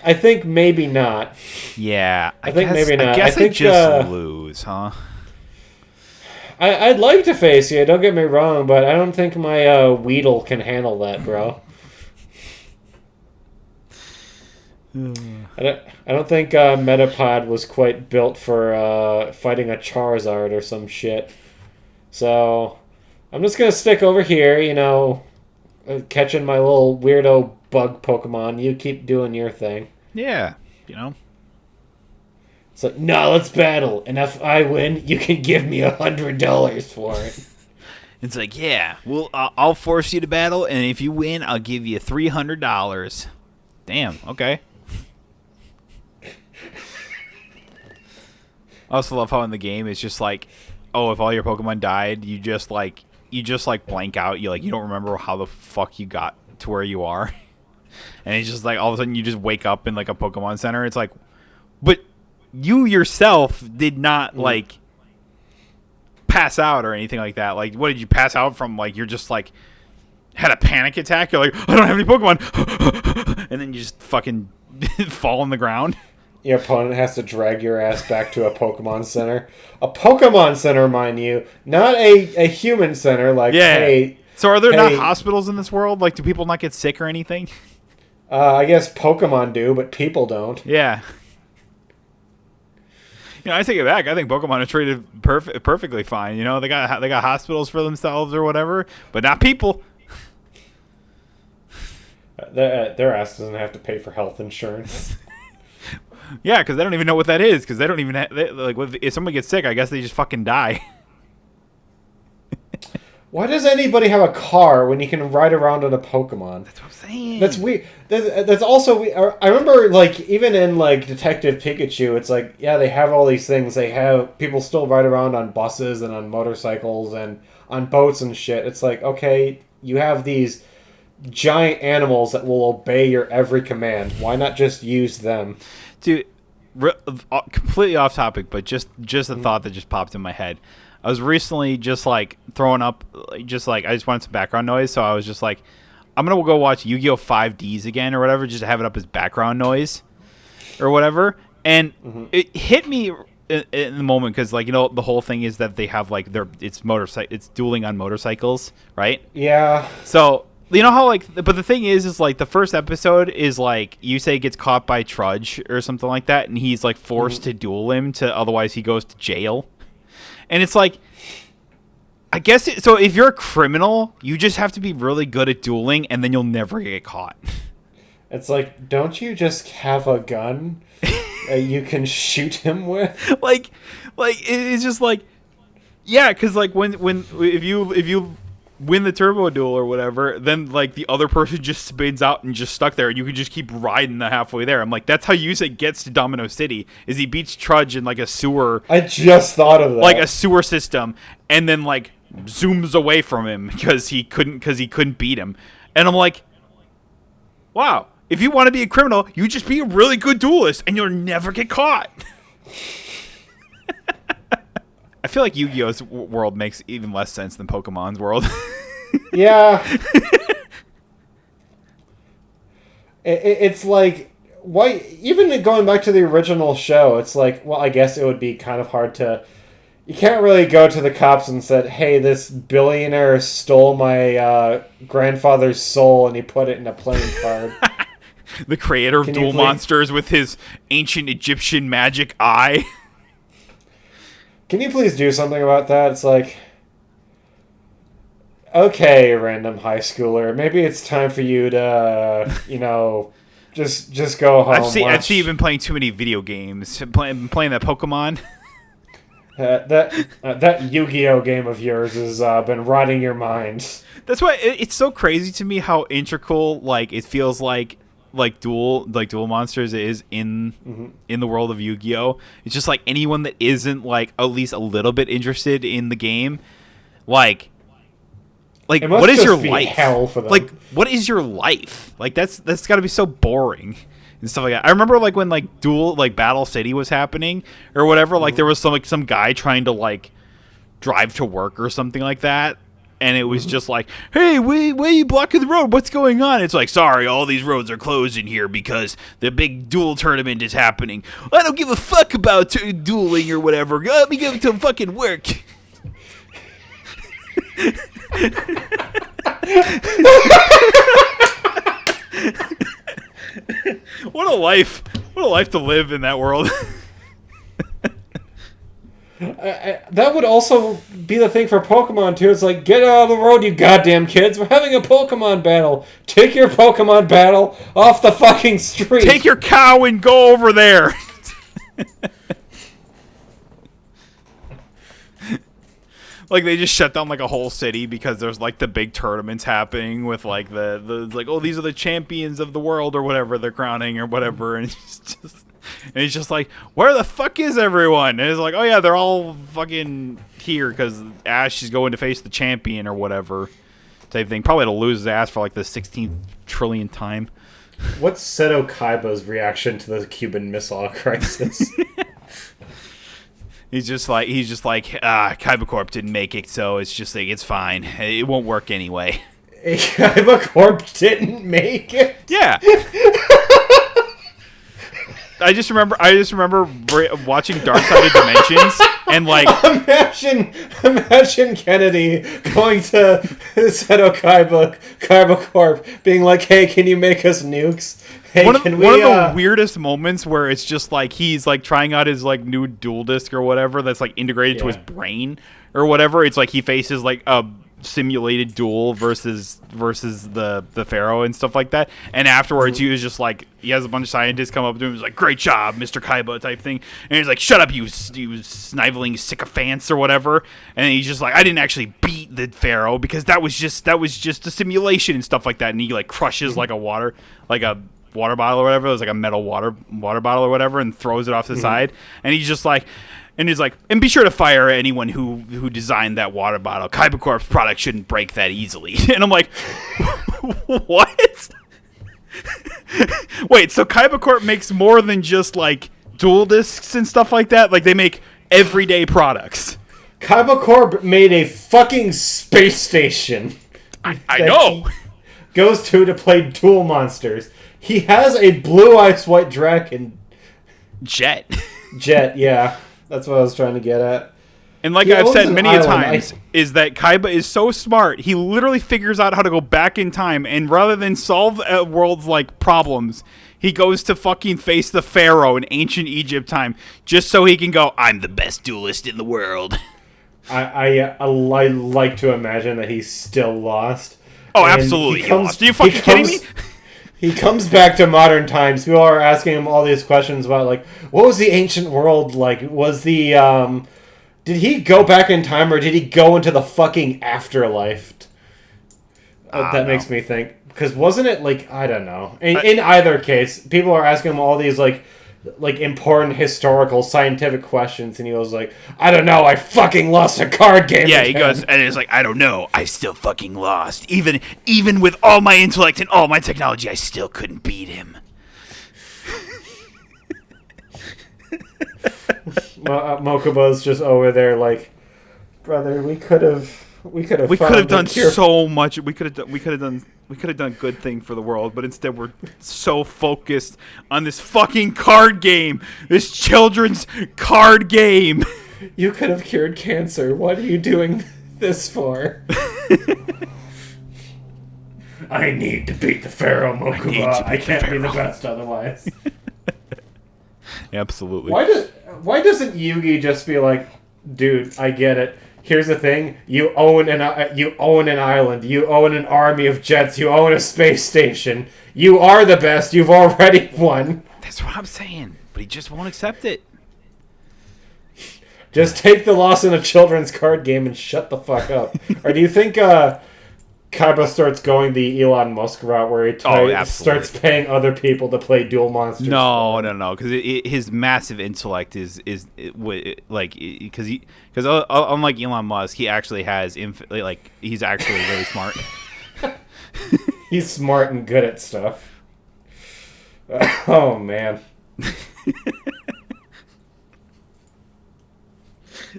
I think maybe not. Yeah, I think maybe not. I guess I think just lose, huh? I'd like to face you. Don't get me wrong, but I don't think my Weedle can handle that, bro. I don't think Metapod was quite built for fighting a Charizard or some shit. So I'm just gonna stick over here, catching my little weirdo bug Pokemon. You keep doing your thing. Yeah, It's like, no, let's battle, and if I win, you can give me $100 for it. It's like, yeah, I'll force you to battle, and if you win, I'll give you $300. Damn, okay. I also love how in the game it's just like, oh, if all your Pokemon died, you just blank out. You don't remember how the fuck you got to where you are, and it's just like all of a sudden you just wake up in like a Pokemon Center. It's like, but you yourself did not like pass out or anything like that. Like, what did you pass out from? Like, you're just like had a panic attack. You're like, I don't have any Pokemon, and then you just fucking fall on the ground. Your opponent has to drag your ass back to a Pokemon Center. A Pokemon Center, mind you, not a human center. Like, yeah. Hey, so are there not hospitals in this world? Like, do people not get sick or anything? I guess Pokemon do, but people don't. Yeah. I take it back. I think Pokemon are treated perfectly fine. They got hospitals for themselves or whatever, but not people. Their ass doesn't have to pay for health insurance. Yeah, because they don't even know what that is. Because they don't even if someone gets sick, I guess they just fucking die. Why does anybody have a car when you can ride around on a Pokemon? That's what I'm saying. That's weird. That's also weird. I remember, like, even in like Detective Pikachu, it's like, yeah, they have all these things. They have people still ride around on buses and on motorcycles and on boats and shit. It's like, okay, you have these giant animals that will obey your every command. Why not just use them? Dude, completely off topic, but just a thought that just popped in my head. I was recently just like throwing up, I just wanted some background noise, so I was just like, I'm gonna go watch YuGiOh 5Ds again or whatever, just to have it up as background noise or whatever. And it hit me in the moment because, like, the whole thing is that they have like it's dueling on motorcycles, right? Yeah. So. You know how, like, but the thing is like, the first episode is, like, Yusei gets caught by Trudge or something like that, and he's, like, forced to duel him otherwise he goes to jail. And it's like, I guess, so if you're a criminal, you just have to be really good at dueling, and then you'll never get caught. It's like, don't you just have a gun you can shoot him with? Like, it's just like, yeah, because, like, if you win the turbo duel or whatever, then like the other person just spins out and just stuck there, and you can just keep riding the halfway there. I'm like, that's how Yusa gets to Domino City, is he beats Trudge in like a sewer. I just thought of that. Like a sewer system, and then like zooms away from him because he couldn't beat him. And I'm like, wow, if you want to be a criminal, you just be a really good duelist and you'll never get caught. I feel like Yu-Gi-Oh's world makes even less sense than Pokemon's world. Yeah. It's like, why, even going back to the original show, it's like, well, I guess it would be kind of hard to, you can't really go to the cops and said, hey, this billionaire stole my grandfather's soul and he put it in a playing card. The creator of Duel Monsters with his ancient Egyptian magic eye. Can you please do something about that? It's like, okay, random high schooler, maybe it's time for you to, just go home. I've seen you've been playing too many video games. Playing that Pokemon. That Yu-Gi-Oh game of yours has been rotting your mind. That's why it's so crazy to me how integral like it feels like Duel Monsters is in the world of Yu-Gi-Oh. It's just like anyone that isn't like at least a little bit interested in the game, like what is your life? Hell for them. Like what is your life? Like that's got to be so boring and stuff like that. I remember like when like Battle City was happening or whatever. Like there was some guy trying to like drive to work or something like that. And it was just like, hey, why are you blocking the road? What's going on? It's like, sorry, all these roads are closed in here because the big duel tournament is happening. I don't give a fuck about dueling or whatever. Let me get to fucking work. What a life. What a life to live in that world. That would also be the thing for Pokemon too. It's like, get out of the road, you goddamn kids. We're having a Pokemon battle. Take your Pokemon battle off the fucking street. Take your cow and go over there. Like they just shut down like a whole city because there's like the big tournaments happening with like the like, oh, these are the champions of the world or whatever they're crowning or whatever, and it's just like, where the fuck is everyone? And it's like, oh yeah, they're all fucking here because Ash is going to face the champion or whatever type thing. Probably to lose his ass for like the 16th trillionth time. What's Seto Kaiba's reaction to the Cuban Missile Crisis? He's just like Kaiba Corp didn't make it, so it's just like, it's fine. It won't work anyway. Kaiba Corp didn't make it? Yeah. I just remember watching Dark Side of Dimensions and like imagine Kennedy going to Seto Kaiba Corp being like, hey, can you make us nukes? Hey, one of the weirdest moments where it's just like he's like trying out his like new dual disc or whatever that's like integrated to his brain or whatever. It's like he faces like a simulated duel versus the Pharaoh and stuff like that. And afterwards, he was just like, he has a bunch of scientists come up to him. He's like, "Great job, Mr. Kaiba," type thing. And he's like, "Shut up, you sniveling sycophants," or whatever. And he's just like, "I didn't actually beat the Pharaoh because that was just a simulation and stuff like that." And he like crushes like a water bottle or whatever. It was like a metal water bottle or whatever, and throws it off the side. And he's just like, and he's like, and be sure to fire anyone who designed that water bottle. Kaiba Corp's product shouldn't break that easily. And I'm like, what? Wait, so Kaiba Corp makes more than just like dual discs and stuff like that? Like they make everyday products. Kaiba Corp made a fucking space station. I know. Goes to play Duel Monsters. He has a blue ice white dragon. Jet, yeah. That's what I was trying to get at. And like I've said many a times, is that Kaiba is so smart, he literally figures out how to go back in time, and rather than solve a world's like problems, he goes to fucking face the Pharaoh in ancient Egypt time, just so he can go, "I'm the best duelist in the world." I like to imagine that he's still lost. Oh, absolutely, he lost. Are you fucking kidding me? He comes back to modern times. People are asking him all these questions about, like, what was the ancient world like? Was the, did he go back in time or did he go into the fucking afterlife? that makes me think, because wasn't it like, I don't know. In either case, people are asking him all these like important historical scientific questions, and he was like, I don't know, I fucking lost a card game. Yeah, again. he goes, and it's like, I don't know, I still fucking lost. Even with all my intellect and all my technology, I still couldn't beat him. Mokuba's just over there like, brother, we could have done so much. We could have done good thing for the world, but instead we're so focused on this fucking card game, this children's card game. You could have cured cancer. What are you doing this for? I need to beat the Pharaoh, Mokuba. I can't be the best otherwise. Absolutely. Why doesn't Yugi just be like, dude, I get it. Here's the thing: you own an island, you own an army of jets, you own a space station. You are the best. You've already won. That's what I'm saying, but he just won't accept it. Just take the loss in a children's card game and shut the fuck up. Or do you think Kaiba starts going the Elon Musk route where he starts paying other people to play Duel Monsters? No, because his massive intellect is because unlike Elon Musk, he actually has he's actually really smart. He's smart and good at stuff. Oh man.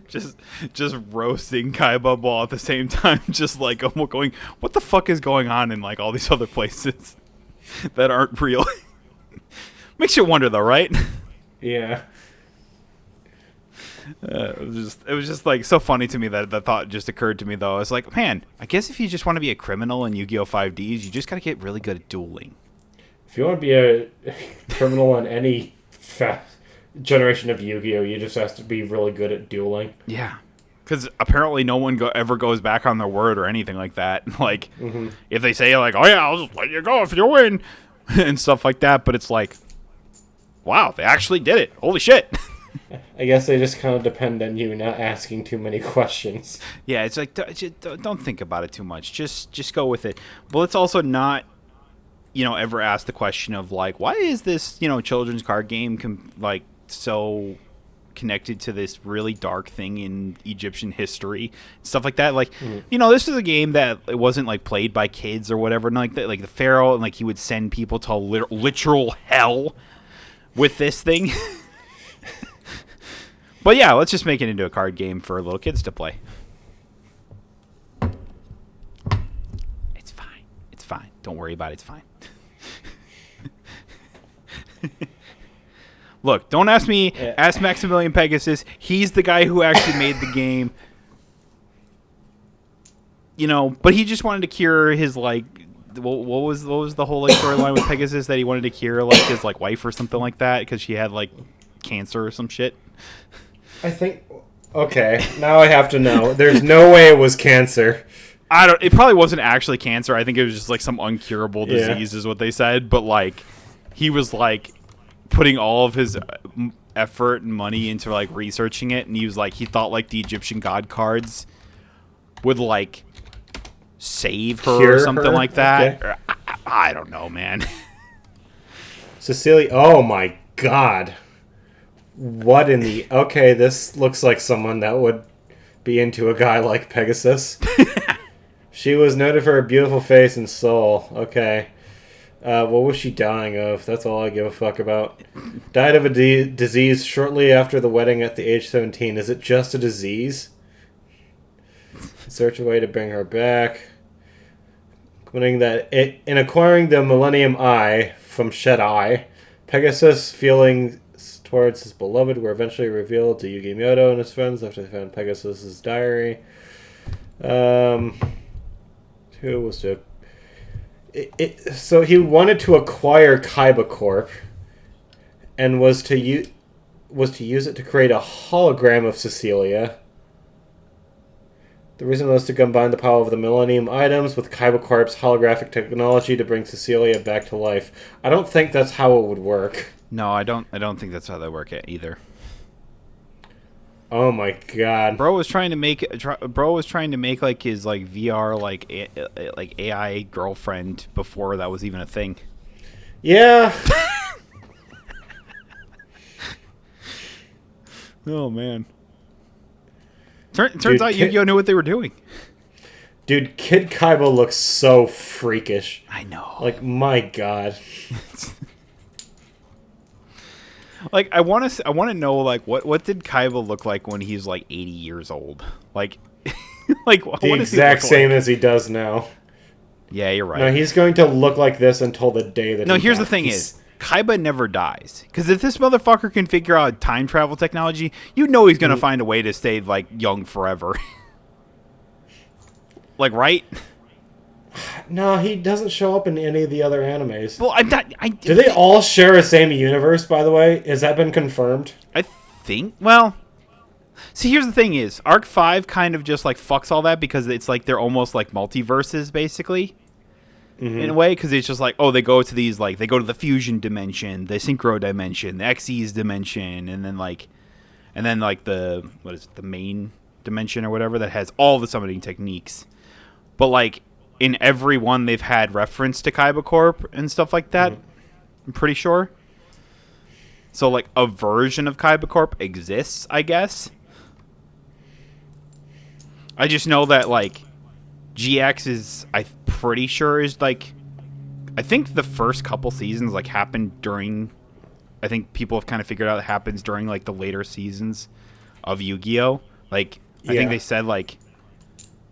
just roasting Kaiba Ball at the same time, just like going, what the fuck is going on in like all these other places that aren't real? Makes you wonder though, right? Yeah. It was just like so funny to me that the thought just occurred to me though. I was like, man, I guess if you just want to be a criminal in Yu-Gi-Oh! 5Ds, you just gotta get really good at dueling. If you want to be a criminal in any generation of Yu-Gi-Oh! You just have to be really good at dueling. Yeah. Because apparently no one ever goes back on their word or anything like that. Like, if they say, like, oh yeah, I'll just let you go if you win, and stuff like that. But it's like, wow, they actually did it. Holy shit. I guess they just kind of depend on you not asking too many questions. Yeah, it's like, don't think about it too much. Just go with it. But let's also not, ever ask the question of, like, why is this, children's card game, so connected to this really dark thing in Egyptian history, stuff like that. Like, this is a game that it wasn't like played by kids or whatever. And like the Pharaoh, and like he would send people to literal hell with this thing. But yeah, let's just make it into a card game for little kids to play. It's fine. It's fine. Don't worry about it. It's fine. Look, don't ask me. Yeah. Ask Maximilian Pegasus. He's the guy who actually made the game. But he just wanted to cure his what was the whole storyline with Pegasus that he wanted to cure his wife or something like that because she had cancer or some shit. I think. Okay, now I have to know. There's no way it was cancer. It probably wasn't actually cancer. I think it was just some uncurable disease, is what they said. But he was putting all of his effort and money into researching it, and he was he thought the Egyptian god cards would save her or something like that. Okay. I don't know, man. Cecilia, oh my god. What in the... Okay, this looks like someone that would be into a guy like Pegasus. She was noted for her beautiful face and soul. Okay. What was she dying of? That's all I give a fuck about. Died of a disease shortly after the wedding at the age 17. Is it just a disease? Search a way to bring her back. In acquiring the Millennium Eye from Shedai, Pegasus' feelings towards his beloved were eventually revealed to YuGiOh and his friends after they found Pegasus' diary. Who was to... So he wanted to acquire Kaiba Corp and was to use it to create a hologram of Cecilia. The reason was to combine the power of the Millennium items with Kaiba Corp's holographic technology to bring Cecilia back to life. I don't think that's how it would work. No, I don't think that's how they work either. Oh my god. Bro was trying to make like his like VR like like AI girlfriend before that was even a thing. Yeah. Oh man. Turns out Yu-Gi-Oh knew what they were doing. Dude, Kid Kaiba looks so freakish. I know. Like, my god. Like I want to know like what did Kaiba look like when he's like 80 years old? Like like the exact same as he does now. Yeah, you're right. No, he's going to look like this until the day that. No, here's the thing: is Kaiba never dies, because if this motherfucker can figure out time travel technology, you know he's gonna find a way to stay like young forever. Like, right? No, he doesn't show up in any of the other animes. Well, I'm not. Do they all share a same universe? By the way, has that been confirmed? I think. Well, see, here's the thing: is Arc 5 kind of just like fucks all that, because it's like they're almost like multiverses, basically. In a way, because it's just like, oh, they go to these, like, they go to the fusion dimension, the synchro dimension, the Xyz dimension, and then like the, what is it, the main dimension or whatever that has all the summoning techniques. But like in every one, they've had reference to Kaiba Corp and stuff like that. I'm pretty sure. So like a version of Kaiba Corp exists, I guess. I just know that like GX is, I'm pretty sure, is like, I think the first couple seasons like happened during, I think people have kind of figured out it happens during like the later seasons of Yu-Gi-Oh. Like I think they said like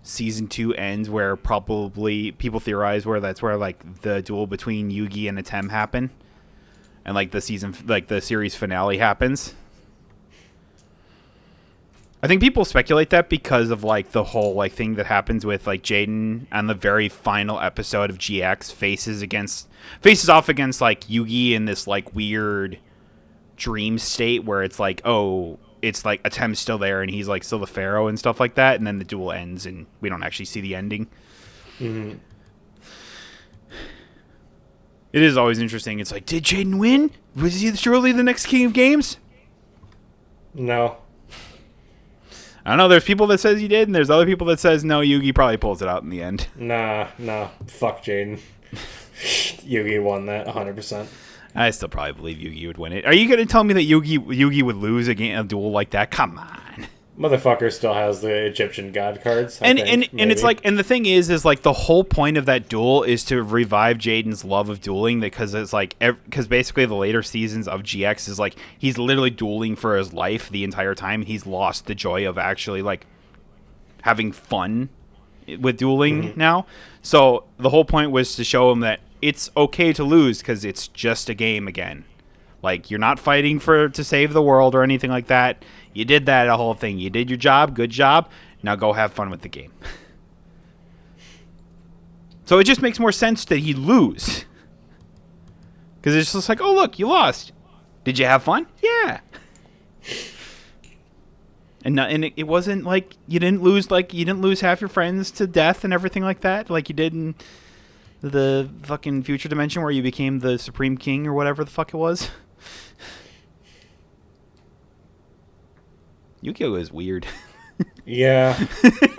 season 2 ends where probably people theorize where that's where like the duel between Yugi and Atem happen, and like the series finale happens. I think people speculate that because of like the whole like thing that happens with like Jaden on the very final episode of GX faces off against like Yugi in this like weird dream state where it's like, oh, it's like Atem's still there and he's like still the pharaoh and stuff like that, and then the duel ends and we don't actually see the ending. It is always interesting. It's like, did Jaden win? Was he surely the next king of games? No. I don't know. There's people that says he did, and there's other people that says no. Yugi probably pulls it out in the end. Nah. Fuck Jaden. Yugi won that 100%. I still probably believe Yugi would win it. Are you going to tell me that Yugi would lose a duel like that? Come on. Motherfucker still has the Egyptian god cards. And it's like, and the thing is like the whole point of that duel is to revive Jaden's love of dueling, because it's like, because basically the later seasons of GX is like he's literally dueling for his life the entire time. He's lost the joy of actually like having fun with dueling now. So the whole point was to show him that it's okay to lose because it's just a game again. Like, you're not fighting to save the world or anything like that. You did that whole thing. You did your job. Good job. Now go have fun with the game. So it just makes more sense that he'd lose. Because it's just like, oh, look, you lost. Did you have fun? Yeah. And it wasn't like you didn't lose half your friends to death and everything like that, like you did in the fucking future dimension where you became the Supreme King or whatever the fuck it was. Yu-Gi-Oh is weird. Yeah. It's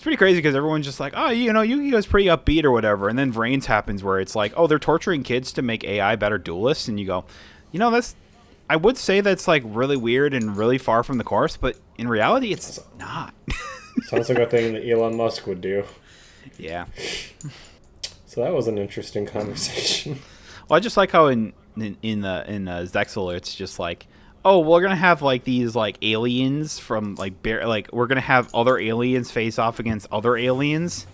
pretty crazy because everyone's just like, oh, you know, Yu-Gi-Oh is pretty upbeat or whatever, and then Vrains happens where it's like, oh, they're torturing kids to make AI better duelists, and you go, you know, I would say that's like really weird and really far from the course, but in reality, it's not. Sounds like a thing that Elon Musk would do. Yeah. So that was an interesting conversation. Well, I just like how in Zexal, it's just like, oh, we're gonna have like these like aliens from like we're gonna have other aliens face off against other aliens,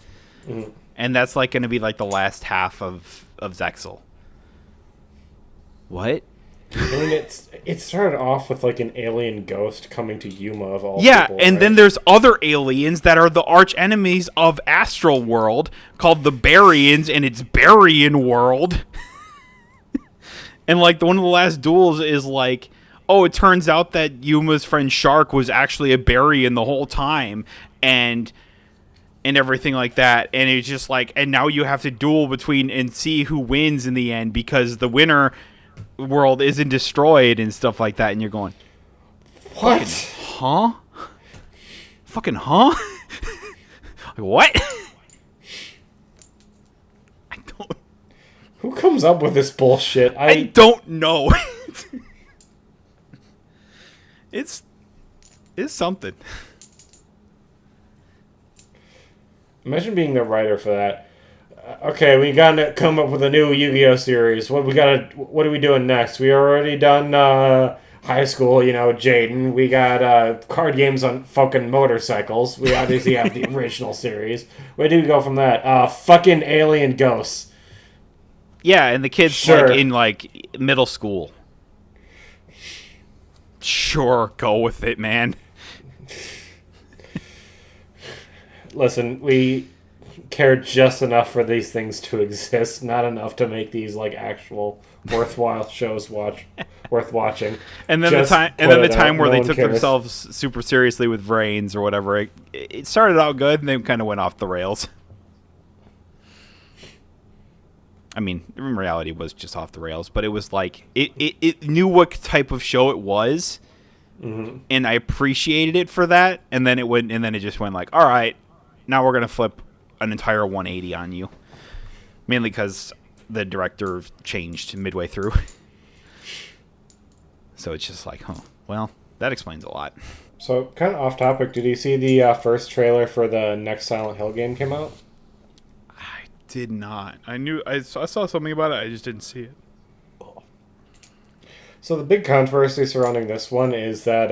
and that's like gonna be like the last half of Zexal. What? I mean, it started off with like an alien ghost coming to Yuma of all and people, right? then there's other aliens that are the arch enemies of Astral World called the Baryons, and it's Baryon World. And like one of the last duels is like, oh, it turns out that Yuma's friend Shark was actually a Baryon the whole time, and everything like that. And it's just like, and now you have to duel between and see who wins in the end because the winner world isn't destroyed and stuff like that. And you're going, What? Huh? Fucking huh? What? I don't. Who comes up with this bullshit? I don't know. It's something. Imagine being the writer for that. Okay, we gotta come up with a new Yu-Gi-Oh series. What are we doing next? We already done high school, Jaden. We got card games on fucking motorcycles. We obviously have the original series. Where do we go from that? Fucking alien ghosts. Yeah, and the kids Sure. like in like middle school. Sure, go with it, man. Listen, we care just enough for these things to exist, not enough to make these like actual worthwhile shows worth watching. And then Just the time out. where No they one took cares. themselves super seriously with Vrains or whatever. It started out good and then kind of went off the rails. I mean, in reality, it was just off the rails, but it was like it knew what type of show it was, and I appreciated it for that. And then it just went like, all right, now we're gonna flip an entire 180 on you, mainly because the director changed midway through. So it's just like, well, that explains a lot. So, kind of off topic, did you see the first trailer for the next Silent Hill game came out? I did not. I saw something about it. I just didn't see it. So the big controversy surrounding this one is that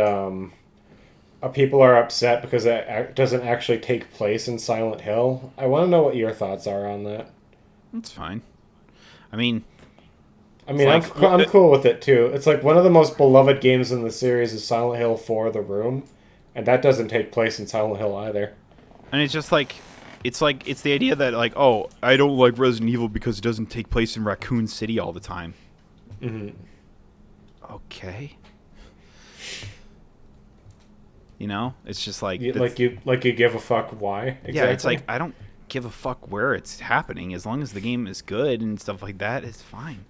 people are upset because it doesn't actually take place in Silent Hill. I want to know what your thoughts are on that. That's fine. I mean, I'm cool with it too. It's like one of the most beloved games in the series is Silent Hill 4: The Room, and that doesn't take place in Silent Hill either. and it's just like, it's the idea that like, oh, I don't like Resident Evil because it doesn't take place in Raccoon City all the time. Mm-hmm. Okay. It's just like You give a fuck why? Exactly? Yeah, it's like I don't give a fuck where it's happening as long as the game is good and stuff like that. It's fine.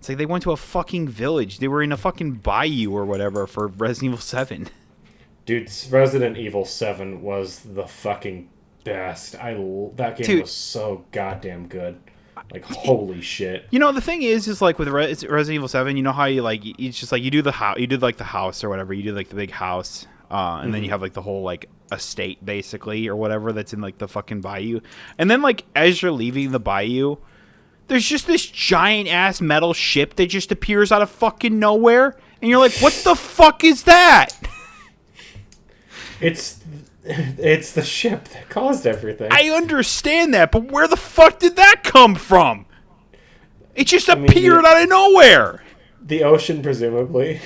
It's like they went to a fucking village. They were in a fucking bayou or whatever for Resident Evil 7. Dude, Resident Evil 7 was the fucking best. That game was so goddamn good. Like, holy shit. The thing is like with Resident Evil 7, you know how you like it's just like you do the house or whatever. You do like the big house, and then you have like the whole like estate basically or whatever that's in like the fucking bayou. And then like as you're leaving the bayou, there's just this giant ass metal ship that just appears out of fucking nowhere, and you're like, what the fuck is that? It's the ship that caused everything. I understand that, but where the fuck did that come from? It just appeared out of nowhere. The ocean, presumably.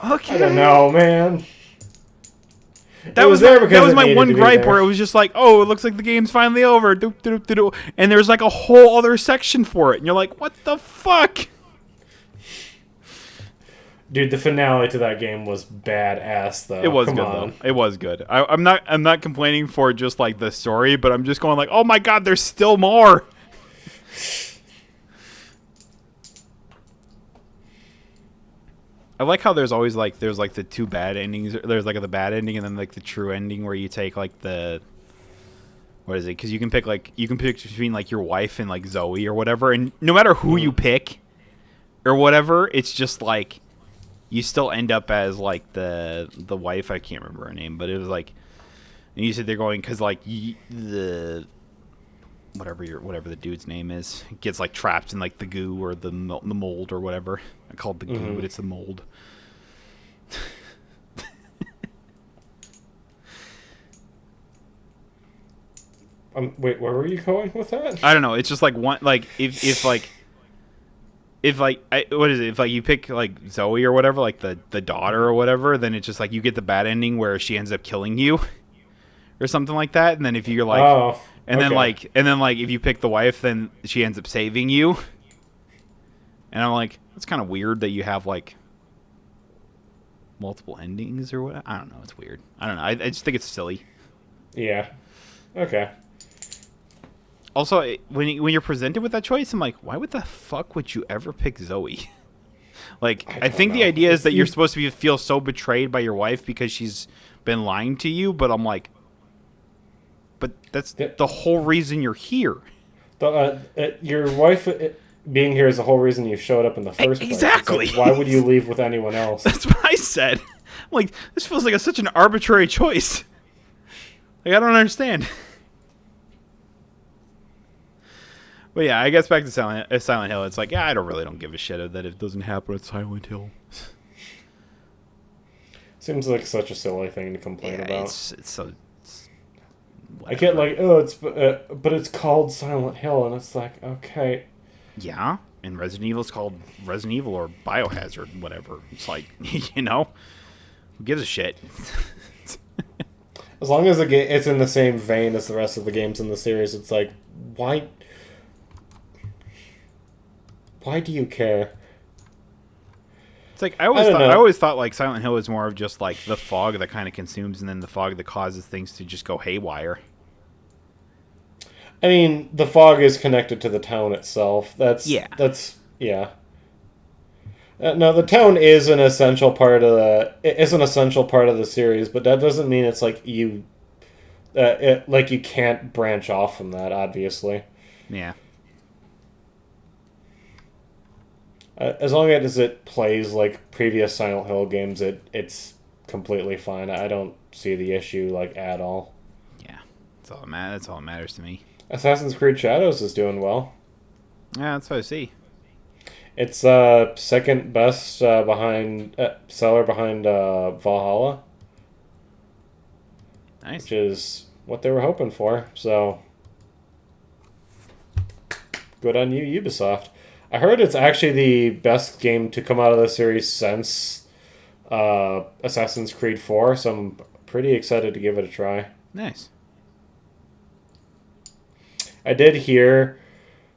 Okay. I don't know, man. That was my one gripe where it was just like, oh, it looks like the game's finally over. Doop, doop, doop, doop. And there's like a whole other section for it. And you're like, what the fuck? Dude, the finale to that game was badass, though. It was good, though. It was good. I'm not complaining for just like the story, but I'm just going like, oh my god, there's still more. I like how there's always like the two bad endings. There's like the bad ending and then like the true ending where you take like the what is it? Because you can pick between like your wife and like Zoe or whatever, and no matter who you pick or whatever, it's just like you still end up as like the wife. I can't remember her name, but it was like, and you said they're going because like the whatever the dude's name is gets like trapped in like the goo or the mold or whatever. I call it the goo, but it's the mold. Wait, where were you going with that? I don't know. It's just like one like if what is it? If like you pick like Zoe or whatever, like the daughter or whatever, then it's just like you get the bad ending where she ends up killing you or something like that. And then if you're like, then if you pick the wife, then she ends up saving you. And I'm like, it's kind of weird that you have like multiple endings or what? I don't know. It's weird. I don't know. I just think it's silly. Yeah. Okay. Also, when you're presented with that choice, I'm like, why would the fuck would you ever pick Zoe? Like, I don't think know. the idea is If that you're you- supposed to feel so betrayed by your wife because she's been lying to you, but I'm like, but that's Yeah. the whole reason you're here. Your wife being here is the whole reason you showed up in the first place. Exactly. It's like, why would you leave with anyone else? That's what I said. I'm like, this feels like such an arbitrary choice. Like, I don't understand. But yeah, I guess back to Silent Hill. It's like, yeah, I don't give a shit that it doesn't happen at Silent Hill. Seems like such a silly thing to complain about. It's so. I get like, but it's called Silent Hill, and it's like, okay. Yeah, and Resident Evil is called Resident Evil or Biohazard, whatever. It's like, who gives a shit? As long as it's in the same vein as the rest of the games in the series, it's like, why? Why do you care? It's like I always thought like Silent Hill was more of just like the fog that kind of consumes, and then the fog that causes things to just go haywire. I mean, the fog is connected to the town itself. That's yeah. No, the town is an essential part of the series, but that doesn't mean it's like you can't branch off from that. Obviously, yeah. As long as it plays like previous Silent Hill games, it's completely fine. I don't see the issue like at all. Yeah, that's all that matters to me. Assassin's Creed Shadows is doing well. Yeah, that's what I see. It's second best seller behind Valhalla. Nice. Which is what they were hoping for. So good on you, Ubisoft. I heard it's actually the best game to come out of the series since Assassin's Creed 4, so I'm pretty excited to give it a try. Nice. I did hear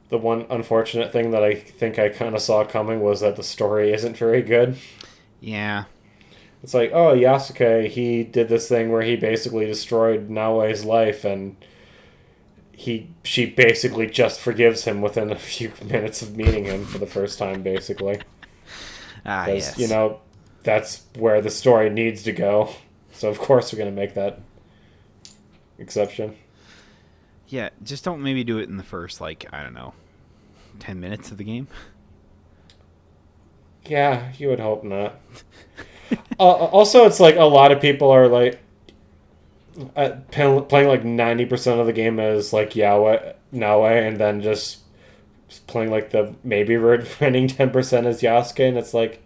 the one unfortunate thing that I think I kind of saw coming was that the story isn't very good. Yeah. It's like, oh, Yasuke, he did this thing where he basically destroyed Naoe's life, and she basically just forgives him within a few minutes of meeting him for the first time, basically. Yes. That's where the story needs to go. So, of course, we're going to make that exception. Yeah, just don't maybe do it in the first, 10 minutes of the game. Yeah, you would hope not. Also, it's like a lot of people are like playing like 90% of the game as like Naoe, and then just playing like the maybe remaining 10% as Yasuke, and it's like,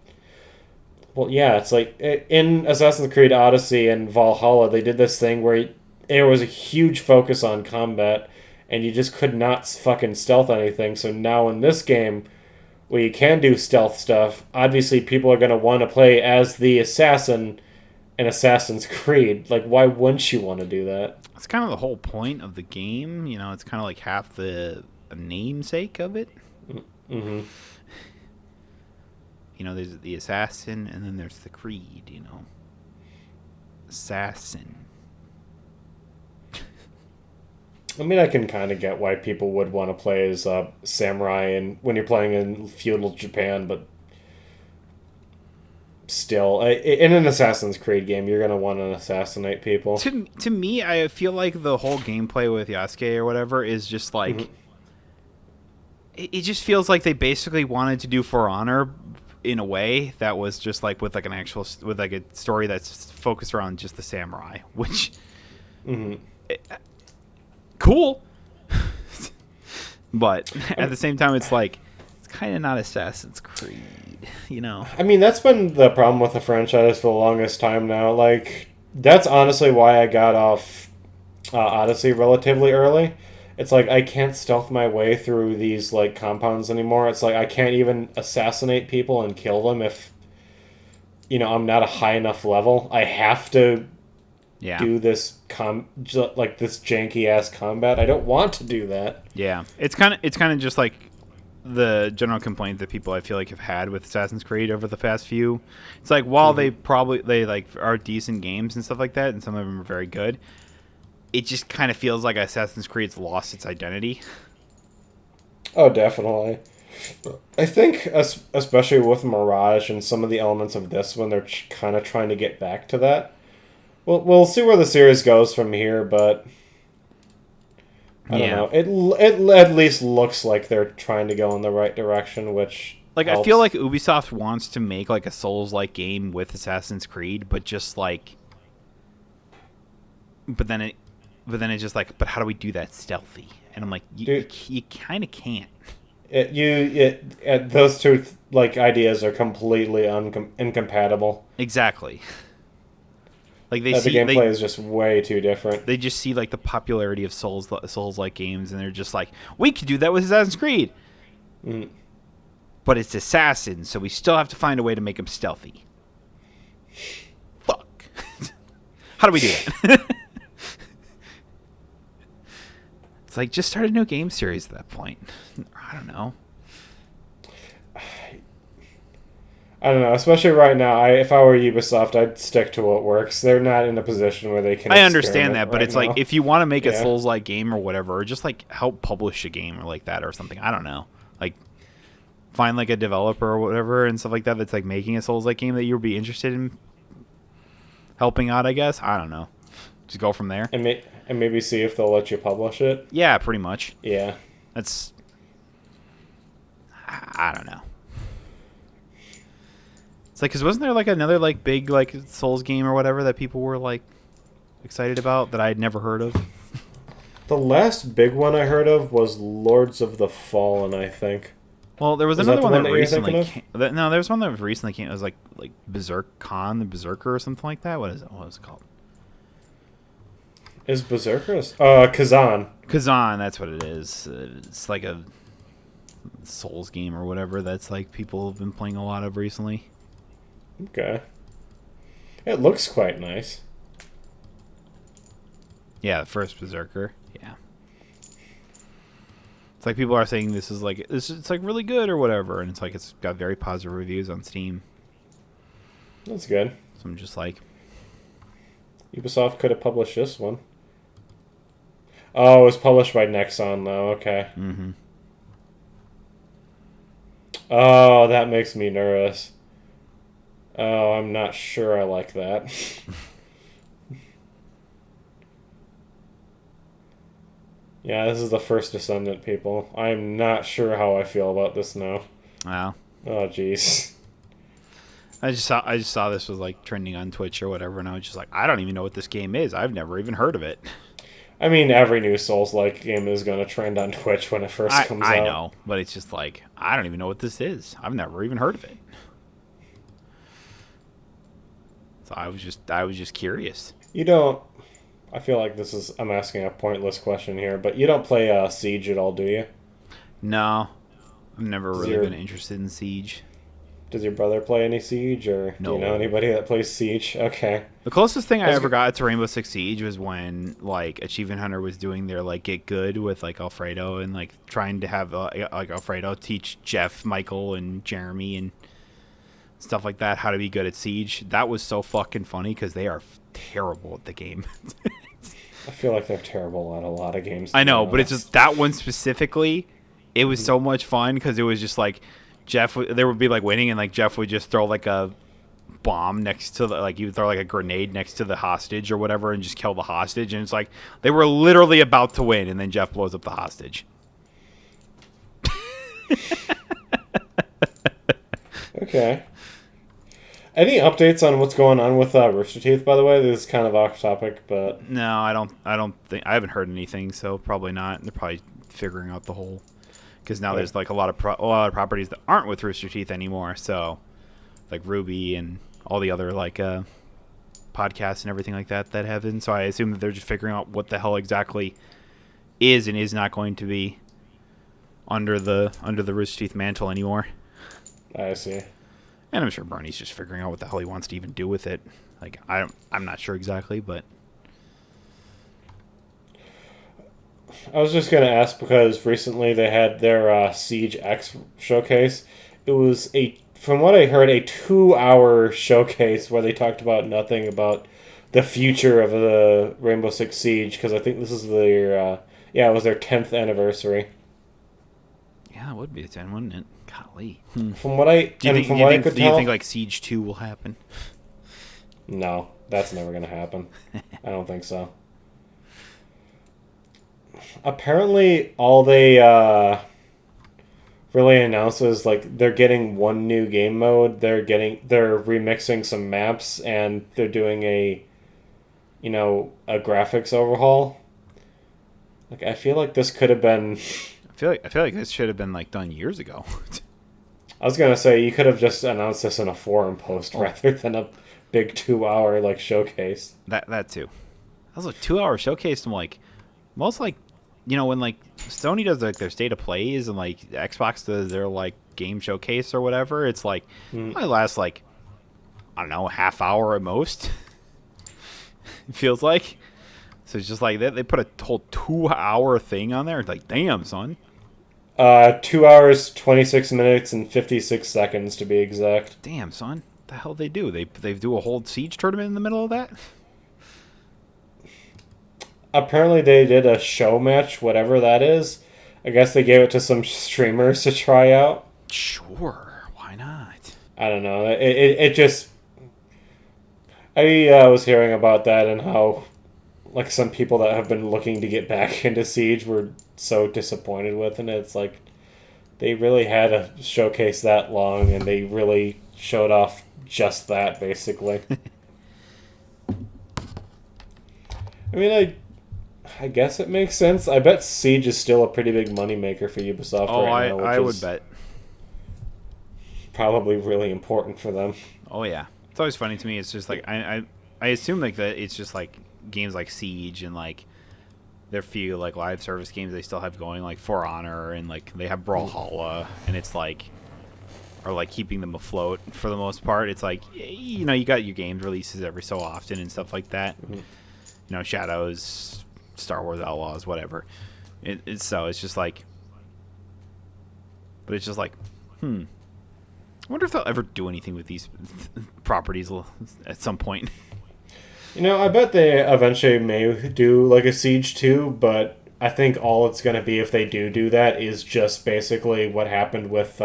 well, yeah, it's like in Assassin's Creed Odyssey and Valhalla, they did this thing where there was a huge focus on combat, and you just could not fucking stealth anything. So now in this game, where you can do stealth stuff, obviously people are going to want to play as the assassin in Assassin's Creed. Like, why wouldn't you want to do that? It's kind of the whole point of the game. It's kind of like half the namesake of it. Mm-hmm. There's the assassin, and then there's the creed, Assassin. I mean, I can kind of get why people would want to play as samurai and when you're playing in feudal Japan, but still, in an Assassin's Creed game, you're going to want to assassinate people. To me, I feel like the whole gameplay with Yasuke or whatever is just like... Mm-hmm. It just feels like they basically wanted to do For Honor in a way that was just like with like an actual... with like a story that's focused around just the samurai, which... Mm-hmm. Cool. But at the same time, it's like, it's kind of not Assassin's Creed, I mean, that's been the problem with the franchise for the longest time now. Like, that's honestly why I got off Odyssey relatively early. It's like, I can't stealth my way through these, like, compounds anymore. It's like, I can't even assassinate people and kill them if, I'm not a high enough level. I have to... Yeah. Do this this janky ass combat. I don't want to do that. Yeah, it's kind of just like the general complaint that people I feel like have had with Assassin's Creed over the past few. It's like while they are decent games and stuff like that, and some of them are very good, it just kind of feels like Assassin's Creed's lost its identity. Oh, definitely. I think, especially with Mirage and some of the elements of this one, they're kind of trying to get back to that. We'll see where the series goes from here, but I don't know. It at least looks like they're trying to go in the right direction, which Like, I helps. feel like Ubisoft wants to make, like, a Souls-like game with Assassin's Creed, but just, like... But then it's just like, but how do we do that stealthy? And I'm like, you kind of can't. Those two like ideas are completely incompatible. Exactly. Like The gameplay is just way too different. They just see like the popularity of Souls-like games, and they're just like, we could do that with Assassin's Creed. Mm. But it's assassins, so we still have to find a way to make them stealthy. Fuck. How do we do that? It's like, just start a new game series at that point. I don't know. I don't know. Especially right now, if I were Ubisoft, I'd stick to what works. They're not in a position where they can. I understand that, but right it's now. like, if you want to make a Souls-like game or whatever, or just like help publish a game or like that or something. I don't know. Like, find like a developer or whatever and stuff like that that's like making a Souls-like game that you would be interested in helping out, I guess. I don't know. Just go from there. And maybe see if they'll let you publish it. Yeah, pretty much. Yeah. That's... I don't know. It's like, because wasn't there like another like big like Souls game or whatever that people were like excited about that I had never heard of? The last big one I heard of was Lords of the Fallen, I think. Well, there was Is another that the one one that that you're recently thinking no, there was one that recently came. It was like Berserk Khan, the Berserker or something like that. What is it? What was it called? Is Berserker? Kazan. Kazan, that's what it is. It's like a Souls game or whatever that's like people have been playing a lot of recently. Okay. It looks quite nice. Yeah, the first Berserker. Yeah. It's like people are saying this is like it's like really good or whatever, and it's like it's got very positive reviews on Steam. That's good. So I'm just like, Ubisoft could have published this one. Oh, it was published by Nexon, though. Okay. mm-hmm. Oh, that makes me nervous. Oh, I'm not sure I like that. Yeah, this is the first Descendant, people. I'm not sure how I feel about this now. Wow. Oh, jeez. I just saw this was like trending on Twitch or whatever, and I was just like, I don't even know what this game is. I've never even heard of it. I mean, every new Souls-like game is going to trend on Twitch when it first comes out. I know, but it's just like, I don't even know what this is. I've never even heard of it. So I was just curious. You don't... I feel like I'm asking a pointless question here, but you don't play Siege at all, do you? No. I've never really been interested in Siege. Does your brother play any Siege, or No. do you know anybody that plays Siege? Okay. The closest thing I ever got to Rainbow Six Siege was when like Achievement Hunter was doing their like Get Good with like Alfredo and like trying to have like Alfredo teach Jeff, Michael, and Jeremy and stuff like that how to be good at Siege. That was so fucking funny because they are terrible at the game. I feel like they're terrible at a lot of games. I know, but it's just that one specifically. It was so much fun because it was just like Jeff. There would be like winning, and like Jeff would just throw like a bomb next to like he would throw like a grenade next to the hostage or whatever, and just kill the hostage. And it's like they were literally about to win, and then Jeff blows up the hostage. Okay. Any updates on what's going on with Rooster Teeth? By the way, this is kind of off topic, but No, I don't think I haven't heard anything, so probably not. They're probably figuring out the whole because now there's like a lot of properties that aren't with Rooster Teeth anymore. So like Ruby and all the other like podcasts and everything like that have been. So I assume that they're just figuring out what the hell exactly is and is not going to be under the Rooster Teeth mantle anymore. I see. And I'm sure Bernie's just figuring out what the hell he wants to even do with it. Like I'm not sure exactly, but I was just going to ask because recently they had their Siege X showcase. It was from what I heard, a 2-hour showcase where they talked about nothing about the future of the Rainbow Six Siege because I think this is it was their 10th anniversary. yeah, Yeah, that would be a 10, wouldn't it? Golly. From what I Do you think like Siege 2 will happen? No, that's never going to happen. I don't think so. Apparently, all they really announced is like they're getting one new game mode. They're remixing some maps, and they're doing a graphics overhaul. Like I feel like this could have been. I feel like this should have been like done years ago. I was gonna say you could have just announced this in a forum post rather than a big 2-hour like showcase. That too. That was a 2-hour showcase. I'm like, most like, when like Sony does like their state of plays and like Xbox does their like game showcase or whatever, it's like it lasts like, I don't know, half hour at most. It feels like. So it's just like they put a whole 2-hour thing on there. It's like, damn, son. 2 hours, 26 minutes, and 56 seconds to be exact. Damn, son. The hell they do? They do a whole Siege tournament in the middle of that? Apparently they did a show match, whatever that is. I guess they gave it to some streamers to try out. Sure, why not? I don't know. It just... I was hearing about that and how like some people that have been looking to get back into Siege were so disappointed with it. It's like they really had a showcase that long and they really showed off just that, basically. I mean, I guess it makes sense. I bet Siege is still a pretty big moneymaker for Ubisoft right now. I would bet. Probably really important for them. Oh, yeah. It's always funny to me. It's just like, I assume like that it's just like games like Siege and like their few like live service games they still have going, like For Honor, and like they have Brawlhalla, and it's like, or like keeping them afloat for the most part. It's like, you got your games releases every so often and stuff like that. Shadows, Star Wars Outlaws, whatever. So it's just like, but it's just like, I wonder if they'll ever do anything with these properties at some point. I bet they eventually may do like a Siege 2, but I think all it's going to be if they do that is just basically what happened with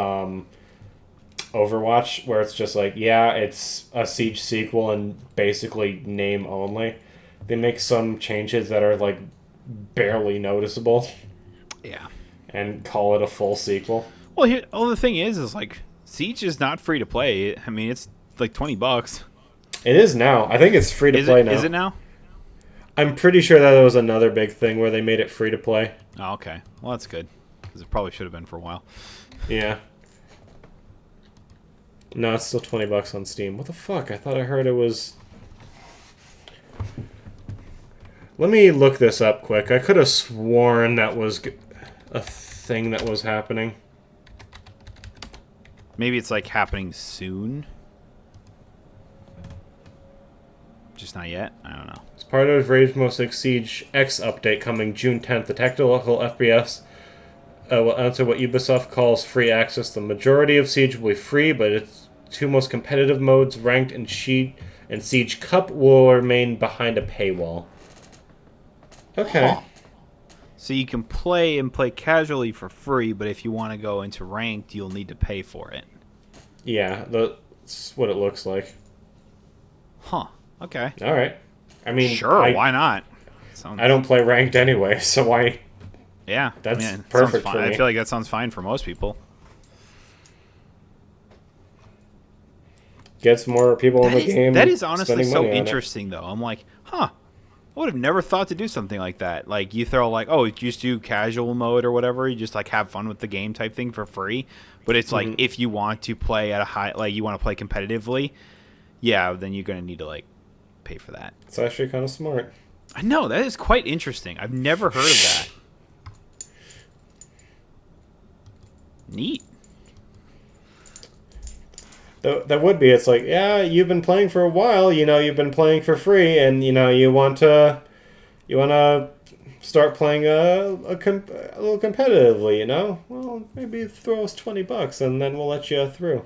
Overwatch, where it's just like, yeah, it's a Siege sequel and basically name only. They make some changes that are like barely noticeable. Yeah. And call it a full sequel. Well, the thing is like Siege is not free to play. I mean, it's like $20. It is now. I think it's free to play now. Is it now? I'm pretty sure that was another big thing where they made it free to play. Oh, okay. Well, that's good. Because it probably should have been for a while. Yeah. No, it's still $20 on Steam. What the fuck? I thought I heard it was... Let me look this up quick. I could have sworn that was a thing that was happening. Maybe it's like happening soon. Just not yet? I don't know. As part of Rainbow Six Siege X update coming June 10th, the tactical FPS will answer what Ubisoft calls free access. The majority of Siege will be free, but its two most competitive modes, Ranked and Siege Cup, will remain behind a paywall. Okay. Huh. So you can play casually for free, but if you want to go into Ranked, you'll need to pay for it. Yeah, that's what it looks like. Huh. Okay. All right. I mean, sure. Why not? I don't play Ranked anyway, so why? Yeah, that's perfect for me. I feel like that sounds fine for most people. Gets more people in the game. That is honestly so interesting, though. I'm like, I would have never thought to do something like that. Like, you throw like, you just do casual mode or whatever. You just like have fun with the game type thing for free. But it's like, if you want to play at a high, like you want to play competitively, yeah, then you're gonna need to like pay for that. It's actually kind of smart. I know, that is quite interesting. I've never heard of that. Neat. That would be. It's like, yeah, you've been playing for a while. You've been playing for free, and you want to start playing a little competitively. Well, maybe throw us $20, and then we'll let you through.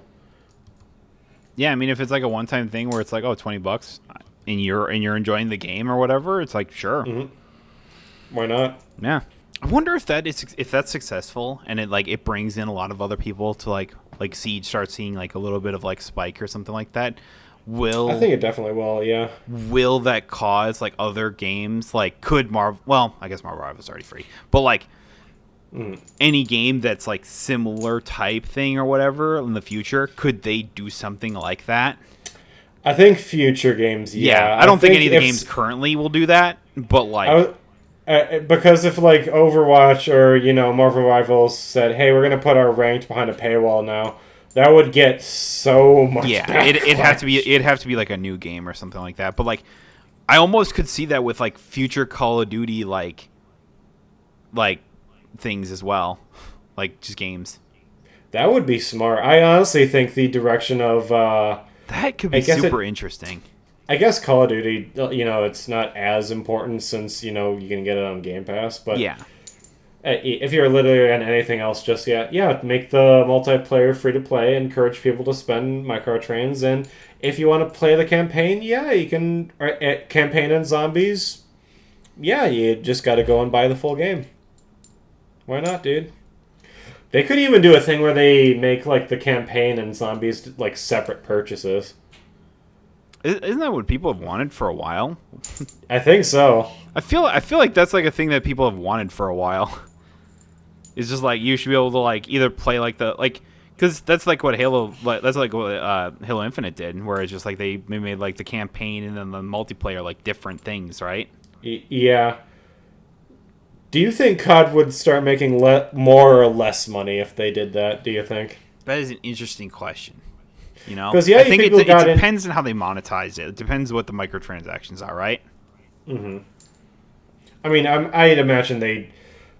Yeah, I mean, if it's like a one-time thing where it's like, $20, and you're enjoying the game or whatever, it's like, sure. Why not? Yeah. I wonder if that's successful and it brings in a lot of other people to like Siege start seeing like a little bit of like spike or something like that. I think it definitely will. Yeah. Will that cause like other games like could Marvel? Well, I guess Marvel Rivals is already free, but like any game that's like similar type thing or whatever in the future, could they do something like that? I think future games. Yeah. I don't think any of the games currently will do that, but like. Because if like Overwatch or Marvel Rivals said, "Hey, we're gonna put our ranked behind a paywall now," that would get so much. Yeah, it'd have to be like a new game or something like that. But like, I almost could see that with like future Call of Duty like things as well, like just games. That would be smart. I honestly think the direction of that could be super interesting. I guess Call of Duty, it's not as important since, you can get it on Game Pass. But yeah, if you're literally on anything else just yet, make the multiplayer free to play, encourage people to spend microtrains, and if you want to play the campaign, you can. Campaign and zombies, you just got to go and buy the full game. Why not, dude? They could even do a thing where they make like the campaign and zombies like separate purchases. Isn't that what people have wanted for a while? I think so. I feel like that's like a thing that people have wanted for a while. It's just like you should be able to like either play like because that's like what Halo Infinite did, where it's just like they made like the campaign and then the multiplayer like different things, right? Yeah. Do you think COD would start making more or less money if they did that? Do you think? That is an interesting question. Because I think it depends on how they monetize it. It depends what the microtransactions are, right? Mm-hmm. I mean, I'd imagine they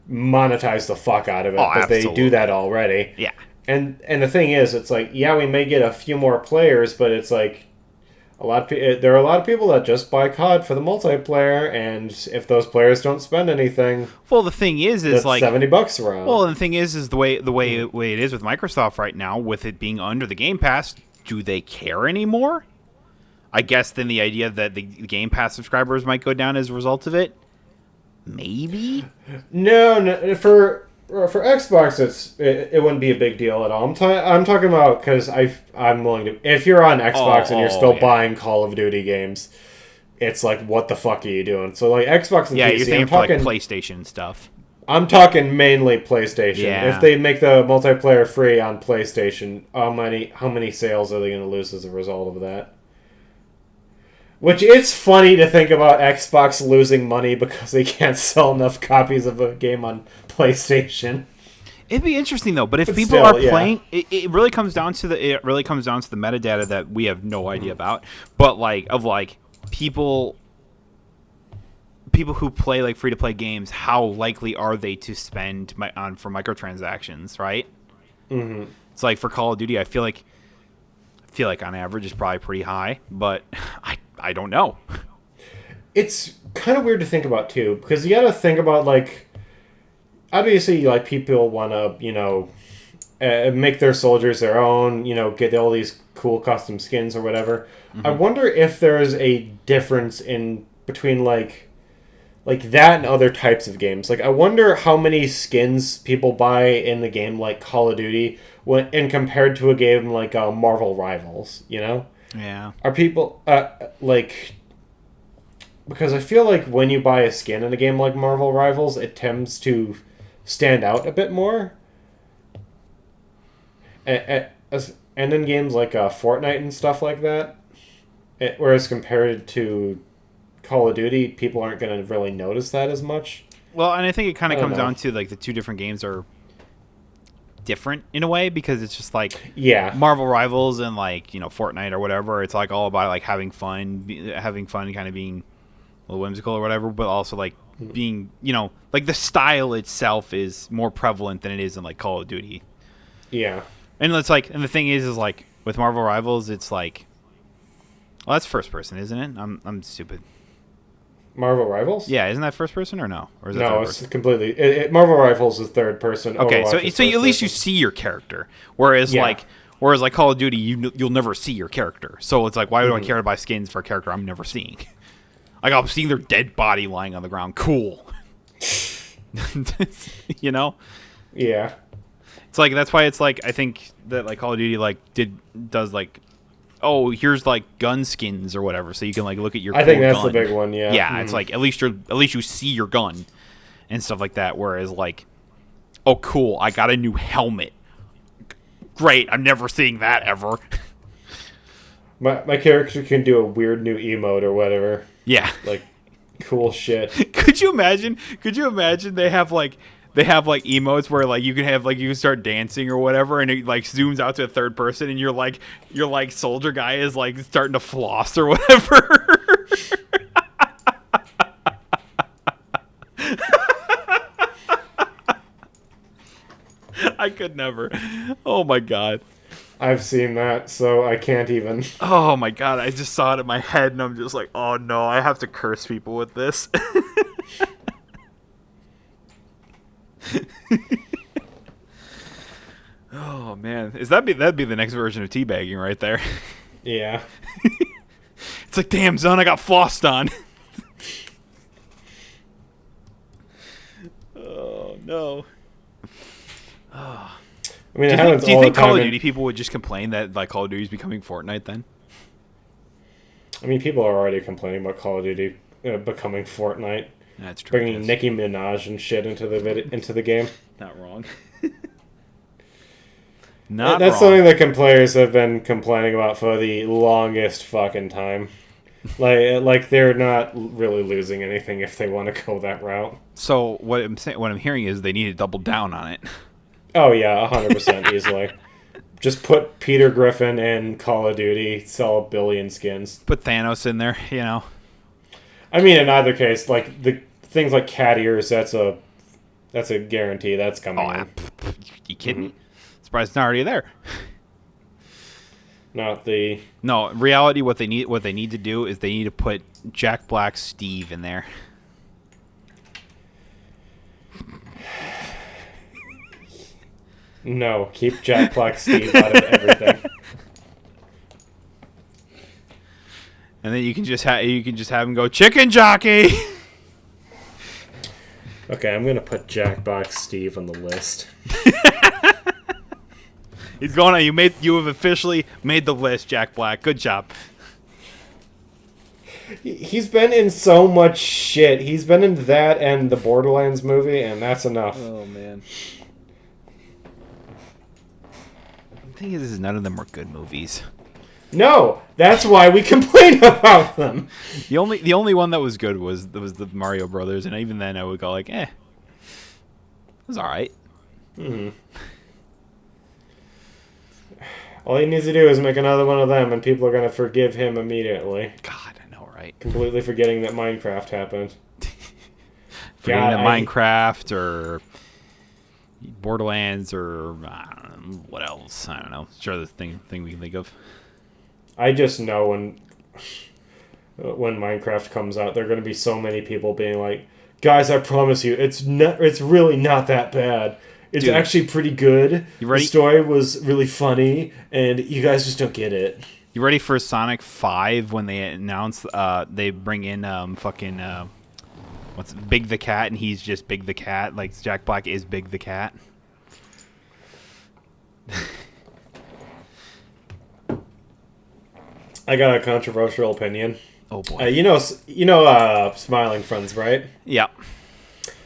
monetize the fuck out of it, but absolutely. They do that already. Yeah. And the thing is, it's like, we may get a few more players, but it's like there are a lot of people that just buy COD for the multiplayer, and if those players don't spend anything, well, the thing is like $70 around. Well, the thing is the way it is with Microsoft right now, with it being under the Game Pass. Do they care anymore? I guess then the idea that the Game Pass subscribers might go down as a result of it. Maybe. No, for Xbox, it wouldn't be a big deal at all. I'm talking about because I'm willing to. If you're on Xbox and you're still buying Call of Duty games, it's like, what the fuck are you doing? So like Xbox and PC, you're thinking for like PlayStation stuff. I'm talking mainly PlayStation. Yeah. If they make the multiplayer free on PlayStation, how many sales are they going to lose as a result of that? Which, it's funny to think about Xbox losing money because they can't sell enough copies of a game on PlayStation. It'd be interesting though, but if people are playing, it really comes down to the metadata that we have no idea about. But people who play like free to play games, how likely are they to spend for microtransactions, right? Mm-hmm. It's like for Call of Duty, I feel like on average it's probably pretty high, but I don't know. It's kind of weird to think about too, because you got to think about like, obviously like people want to make their soldiers their own, get all these cool custom skins or whatever. Mm-hmm. I wonder if there is a difference in between like that and other types of games. Like, I wonder how many skins people buy in the game like Call of Duty when compared to a game like Marvel Rivals, Yeah. Are people, because I feel like when you buy a skin in a game like Marvel Rivals, it tends to stand out a bit more. And in games like Fortnite and stuff like that, whereas compared to Call of Duty, people aren't going to really notice that as much. Well, and I think it kind of comes down to like the two different games are different in a way, because it's just like Marvel Rivals and like Fortnite or whatever. It's like all about like having fun, kind of being a little whimsical or whatever, but also like being like the style itself is more prevalent than it is in like Call of Duty. Yeah, and it's like, and the thing is like with Marvel Rivals, it's like, well, that's first person, isn't it? I'm stupid. Marvel Rivals? Yeah, isn't that first person or no? Or is it no, it's completely. Marvel Rivals is third person. Okay, so at least you see your character, whereas like Call of Duty, you'll never see your character. So it's like, why would I care to buy skins for a character I'm never seeing? Like, I'm seeing their dead body lying on the ground. Cool. You know? Yeah. It's like that's why it's like I think that like Call of Duty like does like, oh, here's like gun skins or whatever, so you can like look at your I think cool that's gun. the big one, yeah. Yeah, it's like at least you see your gun and stuff like that. Whereas like, oh cool, I got a new helmet. Great, I'm never seeing that ever. My character can do a weird new emote or whatever. Yeah. Like, cool shit. Could you imagine? They have like emotes where like you can start dancing or whatever, and it like zooms out to a third person, and your soldier guy is like starting to floss or whatever. I could never. Oh my god. I've seen that, so I can't even. Oh my god, I just saw it in my head and I'm just like, oh no, I have to curse people with this. Oh man, that'd be the next version of teabagging right there. Yeah. It's like, damn son, I got flossed on. Oh no. Oh. I mean, do you think Call of Duty people would just complain that like Call of Duty is becoming Fortnite then? I mean, people are already complaining about Call of Duty becoming Fortnite. That's true. Bringing Nicki Minaj and shit into the game. Not wrong. That's something that players have been complaining about for the longest fucking time. Like they're not really losing anything if they want to go that route. So what I'm hearing is they need to double down on it. Oh yeah, 100% easily. Just put Peter Griffin in Call of Duty, sell 1 billion skins. Put Thanos in there, you know. I mean, in either case, like the things like cat ears, that's a guarantee that's coming. Oh, you kidding me? Surprised it's not already there. Not the. No, in reality, what they need to do is they need to put Jack Black Steve in there. No, keep Jack Black Steve out of everything. And then you can just have him go chicken jockey. Okay, I'm gonna put Jack Black Steve on the list. He's going on. You have officially made the list, Jack Black. Good job. He's been in so much shit. He's been in that and the Borderlands movie, and that's enough. Oh man. The thing is, none of them were good movies. No, that's why we complain about them. The only one that was good was the Mario Brothers, and even then I would go like, it was all right. All he needs to do is make another one of them, and people are gonna forgive him immediately. God, I know, right? Completely forgetting that Minecraft happened. Forgetting that Minecraft or Borderlands or what else? I don't know. Sure, the thing we can think of. I just know when Minecraft comes out, there are going to be so many people being like, "Guys, I promise you, it's really not that bad. It's actually pretty good. You ready? The story was really funny, and you guys just don't get it." You ready for Sonic 5 when they announce they bring in what's Big the Cat, and he's just Big the Cat, like Jack Black is Big the Cat. I got a controversial opinion. Oh boy. You know, Smiling Friends, right? Yeah.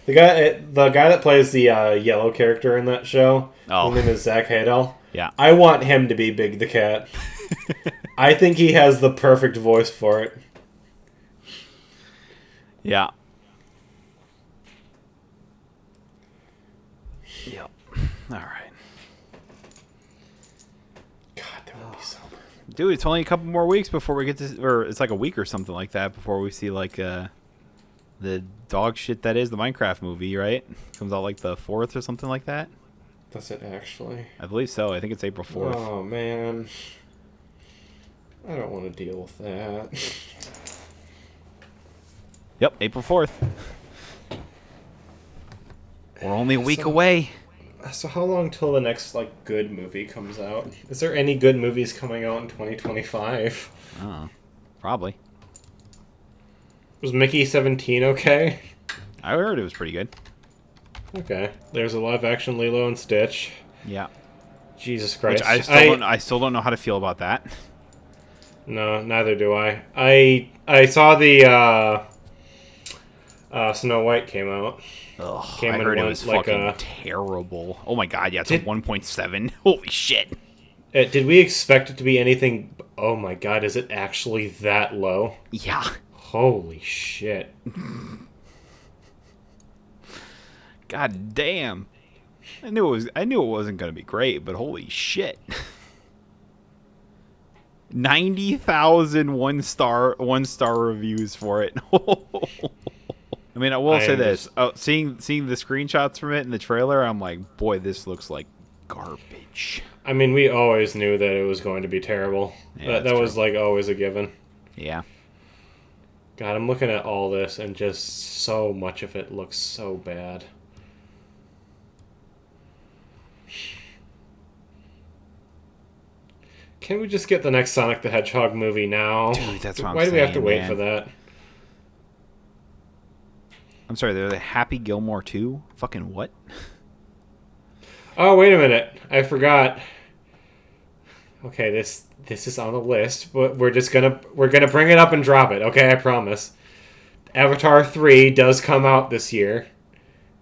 The guy that plays the yellow character in that show, his name is Zach Hadel. Yeah. I want him to be Big the Cat. I think he has the perfect voice for it. Yeah. Yep. All right. God, that would be so perfect. Dude, it's only a couple more weeks before we get to, or it's like a week or something like that before we see like the dog shit that is the Minecraft movie, right? Comes out like the 4th or something like that. Does it actually? I believe so. I think it's April 4th. Oh man, I don't want to deal with that. Yep, April 4th. We're only a week away. So how long till the next good movie comes out? Is there any good movies coming out in 2025? Probably. Was Mickey 17 okay? I heard it was pretty good. Okay. There's a live-action Lilo and Stitch. Yeah. Jesus Christ. Which I still don't know how to feel about that. No, neither do I. I saw the Snow White came out. Ugh, Came I and heard it went was like fucking a. terrible. Oh my god, yeah, it's a 1.7. Holy shit. Did we expect it to be anything? Oh my god, is it actually that low? Yeah. Holy shit. God damn. I knew it wasn't gonna be great, but holy shit. 90,000 one star reviews for it. I mean, I will say this: seeing the screenshots from it in the trailer, I'm like, boy, this looks like garbage. I mean, we always knew that it was going to be terrible. Yeah, that was like always a given. Yeah. God, I'm looking at all this, and just so much of it looks so bad. Can we just get the next Sonic the Hedgehog movie now? Dude, that's what I'm Why do we have to saying, wait man. for that? I'm sorry, they're the Happy Gilmore 2? Fucking what? Oh, wait a minute. I forgot. Okay, this is on the list, but we're gonna bring it up and drop it. Okay, I promise. Avatar 3 does come out this year.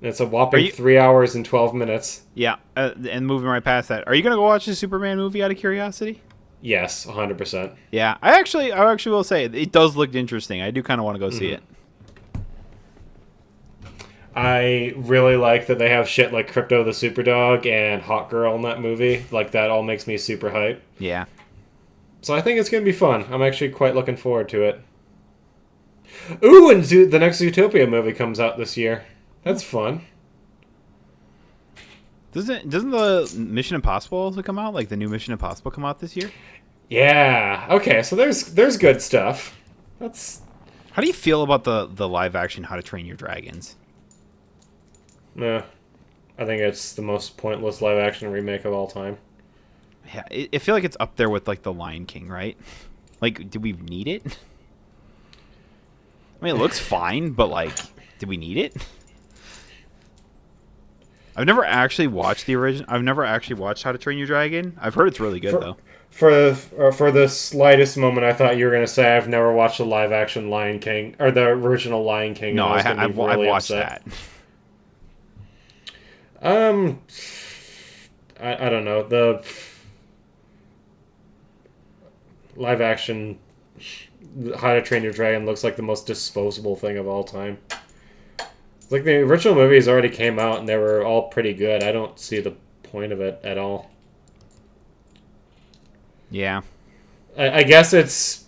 And it's a whopping 3 hours and 12 minutes. Yeah, and moving right past that. Are you going to go watch the Superman movie out of curiosity? Yes, 100%. Yeah, I actually will say it does look interesting. I do kind of want to go see it. I really like that they have shit like Crypto the Superdog and Hot Girl in that movie. Like, that all makes me super hype. Yeah. So I think it's going to be fun. I'm actually quite looking forward to it. Ooh, and the next Zootopia movie comes out this year. That's fun. Doesn't the Mission Impossible also come out? Like the new Mission Impossible come out this year? Yeah. Okay, so there's good stuff. That's. How do you feel about the live action How to Train Your Dragons? Nah. I think it's the most pointless live action remake of all time. Yeah, I feel like it's up there with like the Lion King, right? Like, do we need it? I mean, it looks fine, but like, do we need it? I've never actually watched the original. I've never actually watched How to Train Your Dragon. I've heard it's really good though. For the slightest moment, I thought you were going to say I've never watched the live action Lion King or the original Lion King. No, I've watched that. I don't know, the live action How to Train Your Dragon looks like the most disposable thing of all time. Like, the original movies already came out and they were all pretty good. I don't see the point of it at all. Yeah. I guess it's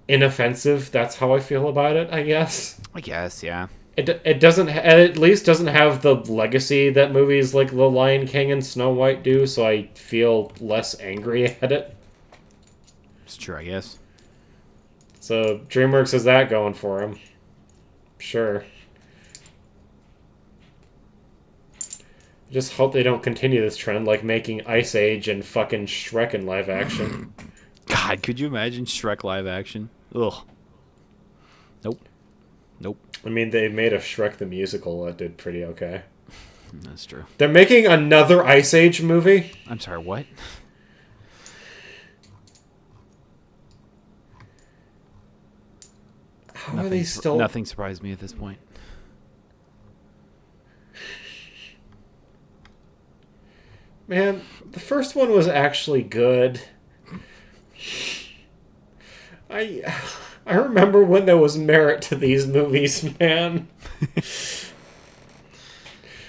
inoffensive. That's how I feel about it, I guess. I guess, yeah. It doesn't at least doesn't have the legacy that movies like The Lion King and Snow White do, so I feel less angry at it. It's true, I guess. So DreamWorks has that going for them. Sure. Just hope they don't continue this trend, like making Ice Age and fucking Shrek in live action. God, could you imagine Shrek live action? Ugh. Nope. I mean, they made a Shrek the Musical that did pretty okay. That's true. They're making another Ice Age movie? I'm sorry, what? How are they still... Nothing surprised me at this point. Man, the first one was actually good. I remember when there was merit to these movies, man.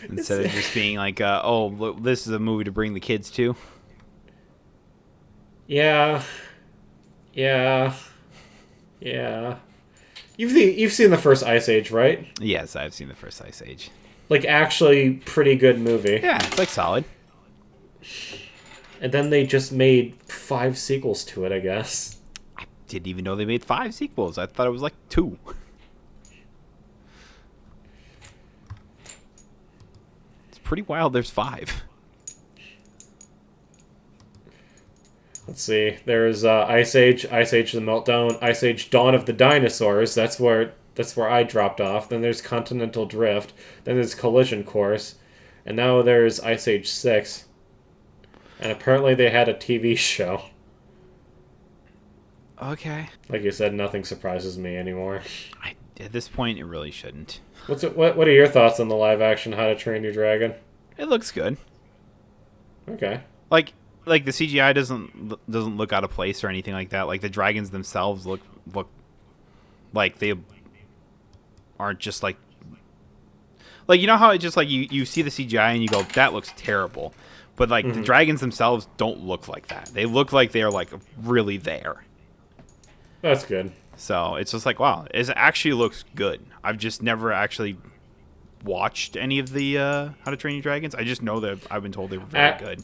Instead of just being like, oh, look, this is a movie to bring the kids to. Yeah. You've seen the first Ice Age, right? Yes, I've seen the first Ice Age. Like, actually pretty good movie. Yeah, it's like solid. And then they just made 5 sequels to it, I guess. I didn't even know they made 5 sequels. I thought it was like 2. It's pretty wild there's 5. Let's see. There's Ice Age the Meltdown, Ice Age Dawn of the Dinosaurs. That's where that's where I dropped off. Then there's Continental Drift. Then there's Collision Course, and now there's Ice Age 6. And apparently they had a TV show. Okay. Like you said, nothing surprises me anymore. At this point, it really shouldn't. What are your thoughts on the live action How to Train Your Dragon? It looks good. Okay. Like the CGI doesn't look out of place or anything like that. Like the dragons themselves look like they aren't just like you know how it just like you see the CGI and you go, that looks terrible. But like the dragons themselves don't look like that. They look like they're like really there. That's good. So it's just like, wow, it actually looks good. I've just never actually watched any of the How to Train Your Dragons. I just know that I've been told they were very good.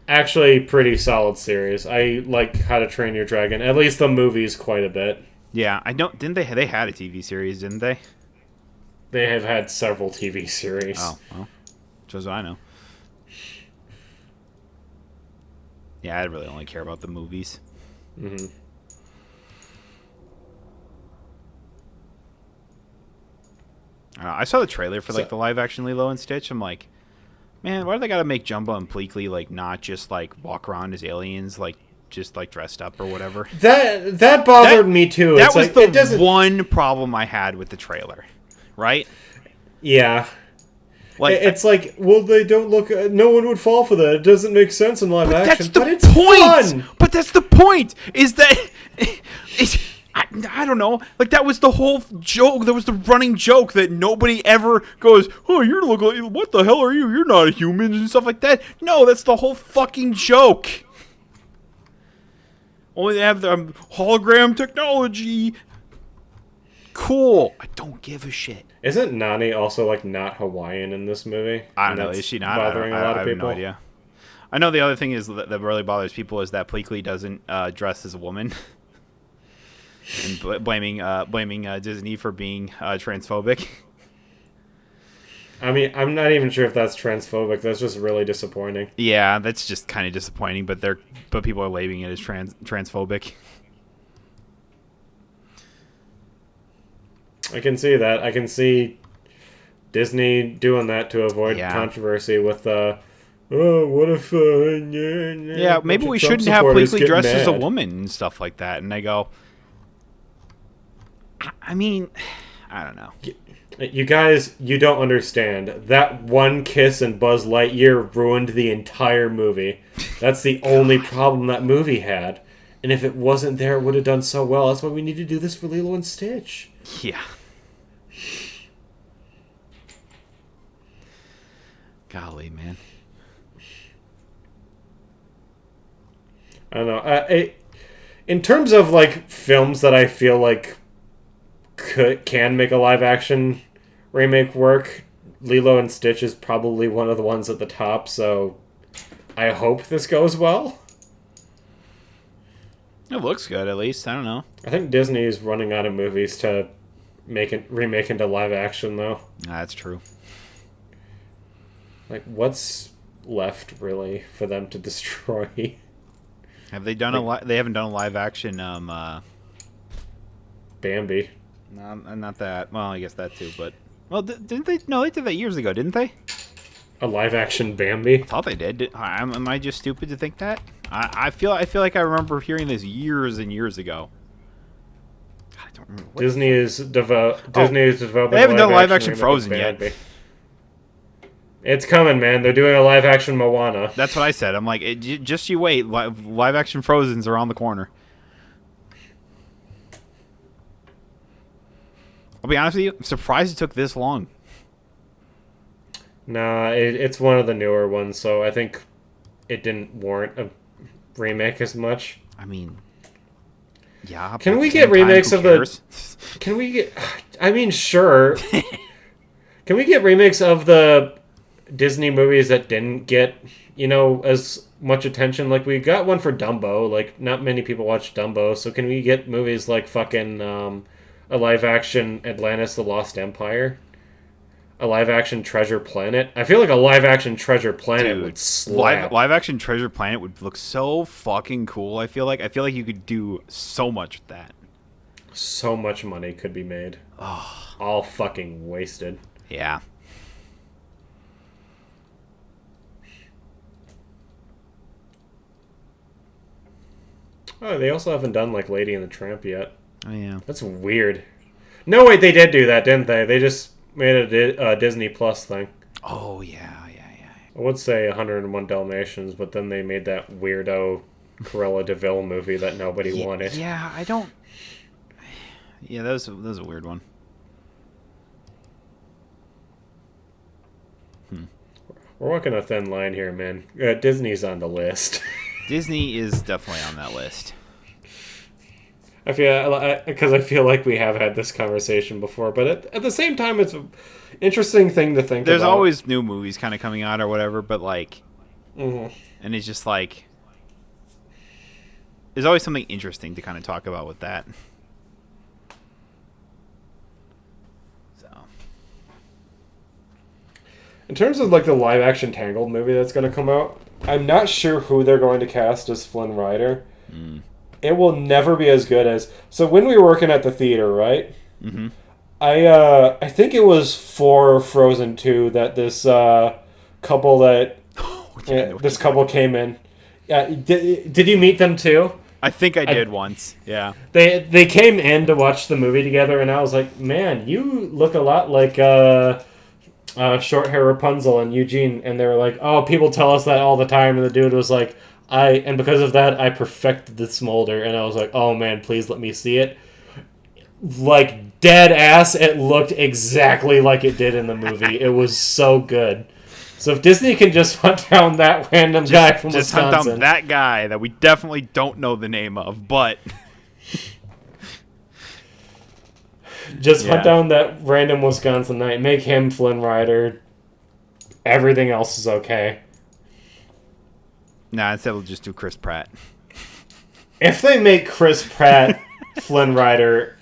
Actually, pretty solid series. I like How to Train Your Dragon. At least the movies quite a bit. Yeah, I don't. Didn't they had a TV series? Didn't they? They have had several TV series. Oh, well, shows what I know. Yeah, I really only care about the movies. Mm-hmm. I saw the trailer for like the live action Lilo and Stitch. I'm like, man, why do they gotta make Jumbo and Pleakley like not just like walk around as aliens, like just like dressed up or whatever? That bothered me too. That was like, the one problem I had with the trailer, right? Yeah. Like it's like, well, they don't look. No one would fall for that. It doesn't make sense in live action. But it's fun. But that's the point. Is that it's. I don't know. Like, that was the whole joke. That was the running joke that nobody ever goes, oh, you look like, what the hell are you? You're not a human and stuff like that. No, that's the whole fucking joke. Only they have the hologram technology. Cool. I don't give a shit. Isn't Nani also, like, not Hawaiian in this movie? I don't know. Is she not? Bothering a lot of people? I have no idea. I know the other thing is that really bothers people is that Pleakley doesn't dress as a woman. And blaming Disney for being transphobic. I mean, I'm not even sure if that's transphobic. That's just really disappointing. Yeah, that's just kind of disappointing. But people are labeling it as transphobic. I can see that. I can see Disney doing that to avoid controversy with oh, what if yeah, maybe we shouldn't have Pleakley dressed as a woman and stuff like that. And I go, I mean, I don't know. You guys, you don't understand. That one kiss in Buzz Lightyear ruined the entire movie. That's the only problem that movie had. And if it wasn't there, it would have done so well. That's why we need to do this for Lilo and Stitch. Yeah. Golly, man. I don't know. In terms of, like, films that I feel like can make a live action remake work, Lilo and Stitch is probably one of the ones at the top, so I hope this goes well. It looks good, at least. I don't know. I think Disney is running out of movies to remake into live action, though. That's true. Like, what's left, really, for them to destroy? Have they done they haven't done a live action, Bambi. No, not that. Well, I guess that too, but... Well, didn't they? No, they did that years ago, didn't they? A live-action Bambi? I thought they did. Am I just stupid to think that? I feel like I remember hearing this years and years ago. God, I don't remember. Disney is developing. They haven't done a live-action Frozen yet. It's coming, man. They're doing a live-action Moana. That's what I said. I'm like, just you wait. Live-action Frozen's around the corner. I'll be honest with you, I'm surprised it took this long. Nah, it's one of the newer ones, so I think it didn't warrant a remake as much. I mean, yeah. Can we get remakes of the... Can we get... I mean, sure. Can we get remakes of the Disney movies that didn't get, as much attention? Like, we got one for Dumbo. Like, not many people watch Dumbo, so can we get movies like fucking... a live-action Atlantis: The Lost Empire? A live-action Treasure Planet? I feel like a live-action Treasure Planet would slap. Live-action Treasure Planet would look so fucking cool, I feel like. I feel like you could do so much with that. So much money could be made. Oh, All fucking wasted. yeah. Oh, they also haven't done like Lady and the Tramp yet. Oh, yeah. That's weird. No, wait, they did do that, didn't they? They just made a Disney Plus thing. Oh, yeah, yeah, yeah. I would say 101 Dalmatians, but then they made that weirdo Cruella de Vil movie that nobody wanted. Yeah, I don't... Yeah, that was a weird one. We're walking a thin line here, man. Disney's on the list. Disney is definitely on that list. Because I feel like we have had this conversation before, but at the same time, it's an interesting thing to think There's about. always new movies kind of coming out or whatever, but like... Mm-hmm. And it's just like... There's always something interesting to kind of talk about with that. So... In terms of like the live action Tangled movie that's going to come out, I'm not sure who they're going to cast as Flynn Rider. It will never be as good as... So when we were working at the theater, right? Mm-hmm. I think it was for Frozen 2 that this couple that... this couple came in. Yeah, did you meet them too? I think I did once. Yeah. They came in to watch the movie together, and I was like, man, you look a lot like short hair Rapunzel and Eugene. And they were like, oh, people tell us that all the time. And the dude was like, and because of that, I perfected the smolder. And I was like, oh man, please let me see it. Like dead ass, it looked exactly like it did in the movie. It was so good. So if Disney can just hunt down that random guy from Wisconsin. Hunt down that guy that we definitely don't know the name of, but... Hunt down that random Wisconsinite. Make him Flynn Rider. Everything else is okay. Nah, instead we'll just do Chris Pratt. If they make Chris Pratt Flynn Rider,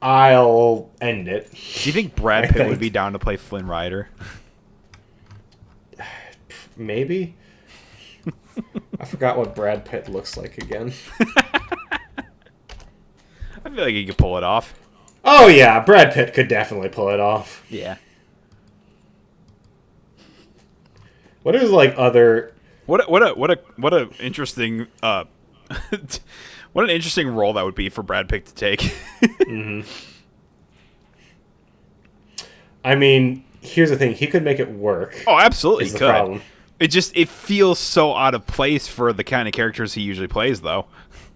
I'll end it. Do you think Brad Pitt would be down to play Flynn Rider? Maybe. I forgot what Brad Pitt looks like again. I feel like he could pull it off. Oh yeah, Brad Pitt could definitely pull it off. Yeah. What is like other? What a interesting what an interesting role that would be for Brad Pitt to take. Mm-hmm. I mean, here's the thing: he could make it work. Oh, absolutely, is the could. problem. It feels so out of place for the kind of characters he usually plays, though.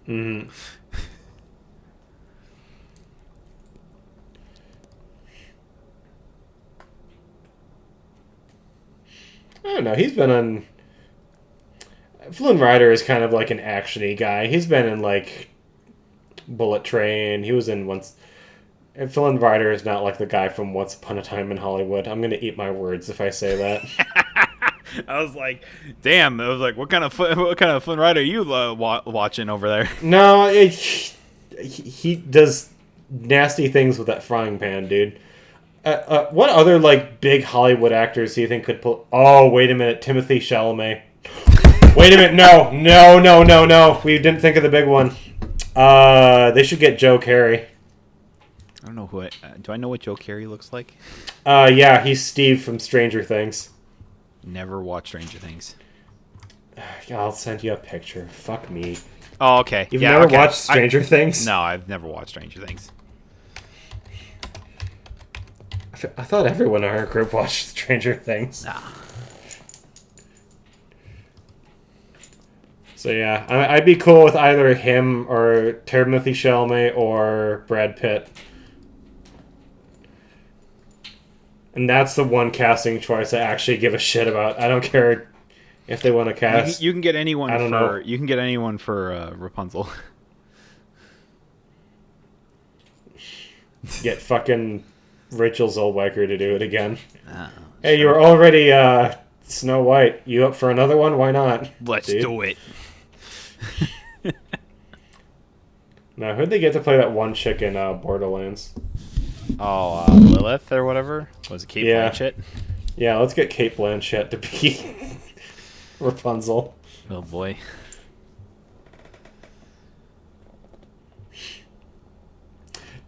Mm-hmm. I don't know. He's been on... Flynn Rider is kind of like an action-y guy. He's been in, like, Bullet Train. He was in once... And Flynn Rider is not like the guy from Once Upon a Time in Hollywood. I'm going to eat my words if I say that. I was like, damn. I was like, what kind of Flynn Rider are you watching over there? No, he does nasty things with that frying pan, dude. What other like big Hollywood actors do you think could pull? Oh, wait a minute, Timothée Chalamet. Wait a minute, no. We didn't think of the big one. They should get Joe Carey. I don't know who. Do I know what Joe Carey looks like? Yeah, he's Steve from Stranger Things. Never watched Stranger Things. I'll send you a picture. Fuck me. Oh, okay. You've never watched Stranger Things? No, I've never watched Stranger Things. I thought everyone in our group watched Stranger Things. Nah. So yeah, I'd be cool with either him or Timothée Chalamet or Brad Pitt. And that's the one casting choice I actually give a shit about. I don't care if they want to cast. You can get anyone. I don't know. You can get anyone for Rapunzel. Get fucking Rachel Zellweger to do it again. Oh, hey, sure. you were already Snow White. You up for another one? Why not? Let's dude? do it. Now, who'd they get to play that one chick in Borderlands? Oh, Lilith or whatever? Was it Kate Blanchett? Yeah, let's get Kate Blanchett to be Rapunzel. Oh boy.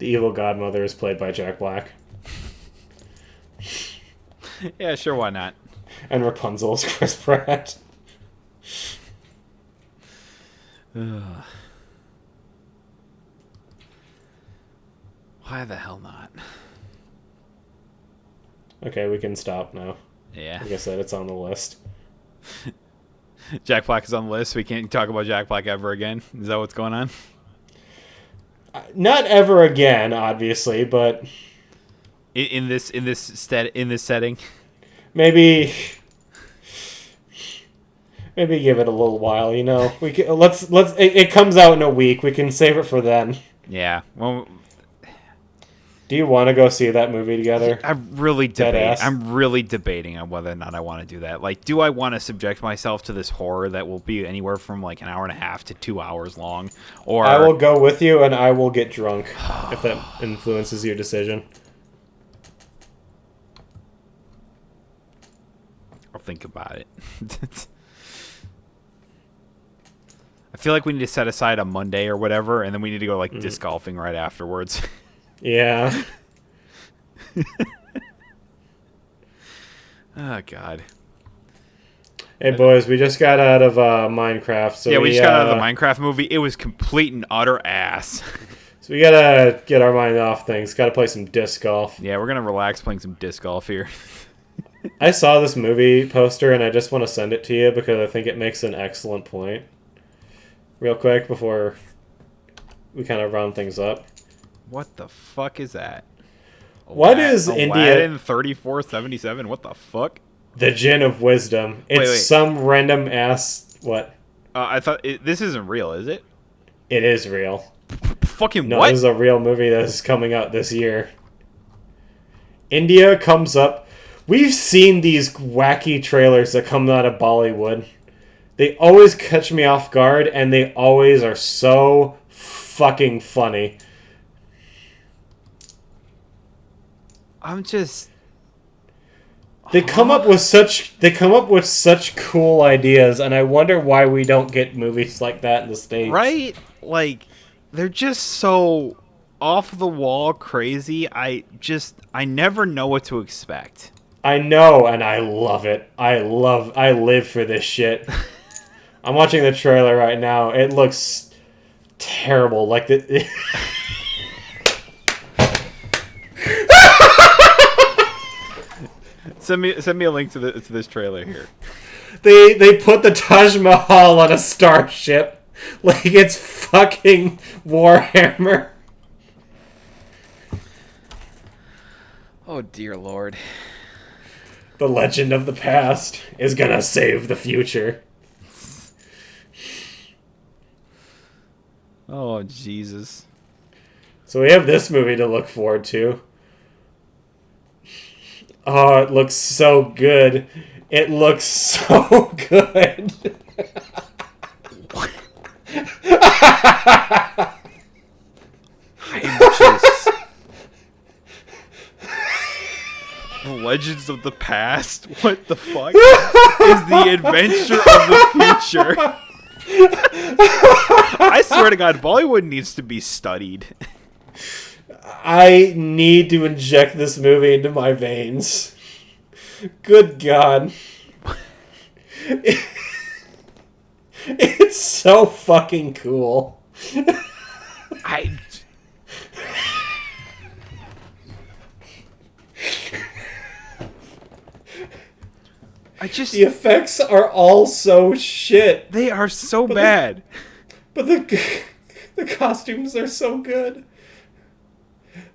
The evil godmother is played by Jack Black. Yeah, sure, why not? And Rapunzel is Chris Pratt. Ugh. Why the hell not? Okay, we can stop now. Yeah. Like I said, it's on the list. Jack Black is on the list. We can't talk about Jack Black ever again. Is that what's going on? Not ever again, obviously, but In this setting. maybe give it a little while. You know, we can, let's it comes out in a week. We can save it for then. Yeah. Well, do you want to go see that movie together? I'm really debating on whether or not I want to do that. Like, do I want to subject myself to this horror that will be anywhere from like an hour and a half to 2 hours long? Or I will go with you, and I will get drunk if that influences your decision. I'll think about it. I feel like we need to set aside a Monday or whatever, and then we need to go like disc golfing right afterwards. Yeah. Oh, God. Hey, boys, we just got out of Minecraft. So yeah, we just got out of the Minecraft movie. It was complete and utter ass. So we gotta get our mind off things. Gotta play some disc golf. Yeah, we're gonna relax playing some disc golf here. I saw this movie poster, and I just want to send it to you because I think it makes an excellent point. Real quick, before we kind of round things up. What the fuck is that? What is Aladdin 3477? What the fuck? The Djinn of Wisdom. It's wait. some random ass... What? I thought... this isn't real, is it? It is real. Fucking no, what? This is a real movie that is coming out this year. India comes up... We've seen these wacky trailers that come out of Bollywood. They always catch me off guard, and they always are so fucking funny. I'm just... They come up with such cool ideas, and I wonder why we don't get movies like that in the States. Right? Like, they're just so off the wall crazy. I never know what to expect. I know, and I love it. I live for this shit. I'm watching the trailer right now. It looks terrible. Like the... Send me a link to this trailer here. They put the Taj Mahal on a starship like it's fucking Warhammer. Oh dear Lord. The legend of the past is gonna save the future. Oh Jesus. So we have this movie to look forward to. Oh, it looks so good. It looks so good. I'm just... Legends of the past? What the fuck? Is the adventure of the future? I swear to God, Bollywood needs to be studied. I need to inject this movie into my veins. Good God. It's so fucking cool. The effects are all so shit. They are so bad. But the costumes are so good.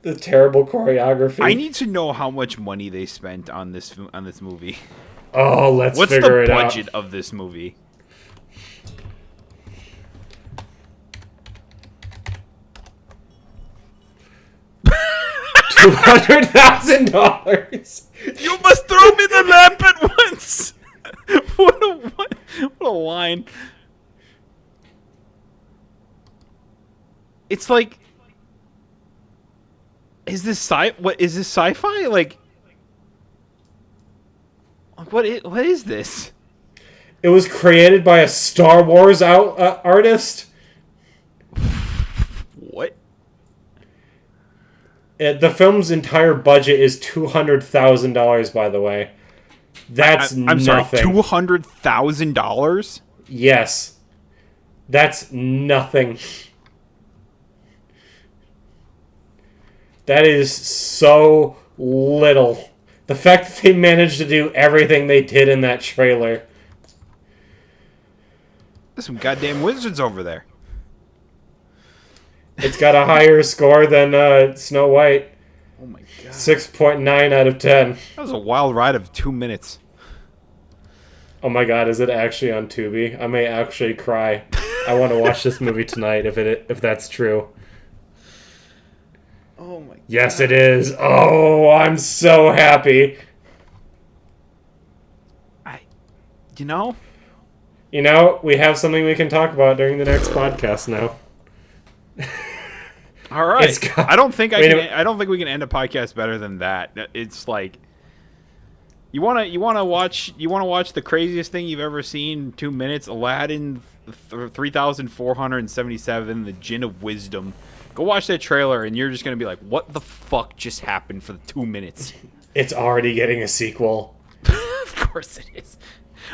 The terrible choreography. I need to know how much money they spent on this movie. Oh, let's figure it out. What's the budget of this movie? $200,000. You must throw me the lamp at once. What a line. It's like, is this sci-fi? Like what is this? It was created by a Star Wars artist. What? The film's entire budget is $200,000, by the way. That's I'm nothing. sorry, $200,000? Yes. That's nothing. That is so little. The fact that they managed to do everything they did in that trailer. There's some goddamn wizards over there. It's got a higher score than Snow White. Oh my god. 6.9 out of 10. That was a wild ride of 2 minutes. Oh my god, is it actually on Tubi? I may actually cry. I want to watch this movie tonight if that's true. Oh my god. Yes, it is. Oh, I'm so happy. You know, we have something we can talk about during the next podcast now. All right. I don't think we can end a podcast better than that. It's like you want to watch the craziest thing you've ever seen in 2 minutes, Aladdin 3477, The Djinn of Wisdom. Go watch that trailer and you're just going to be like, "What the fuck just happened for the 2 minutes?" It's already getting a sequel. Of course it is.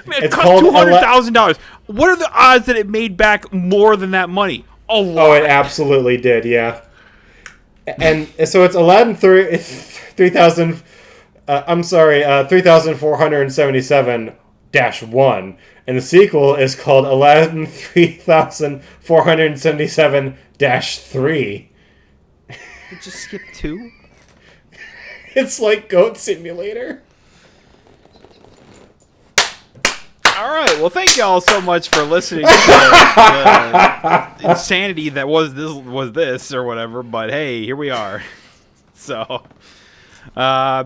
Man, it It's cost called $200,000. What are the odds that it made back more than that money? A lot. Oh, it absolutely did, yeah. And so it's Aladdin 3477-1, and the sequel is called Aladdin 3477-3. You just skip 2? It's like Goat Simulator. All right. Well, thank you all so much for listening to the insanity that was this or whatever. But hey, here we are. So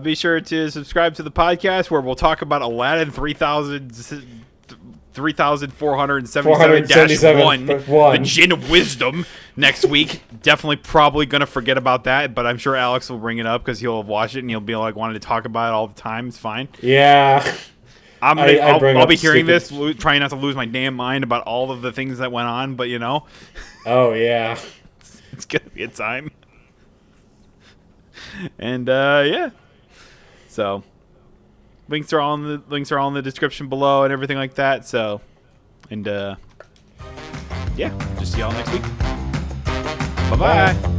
be sure to subscribe to the podcast where we'll talk about Aladdin 3477-1, The Djinn of Wisdom, next week. Definitely probably going to forget about that, but I'm sure Alex will bring it up because he'll have watched it and he'll be like wanting to talk about it all the time. It's fine. Yeah. I'll be hearing this, trying not to lose my damn mind about all of the things that went on, but you know. Oh, yeah. It's going to be a time. And, yeah. So, links are all in the description below and everything like that, so. And, yeah, just see y'all next week. Bye-bye. Bye.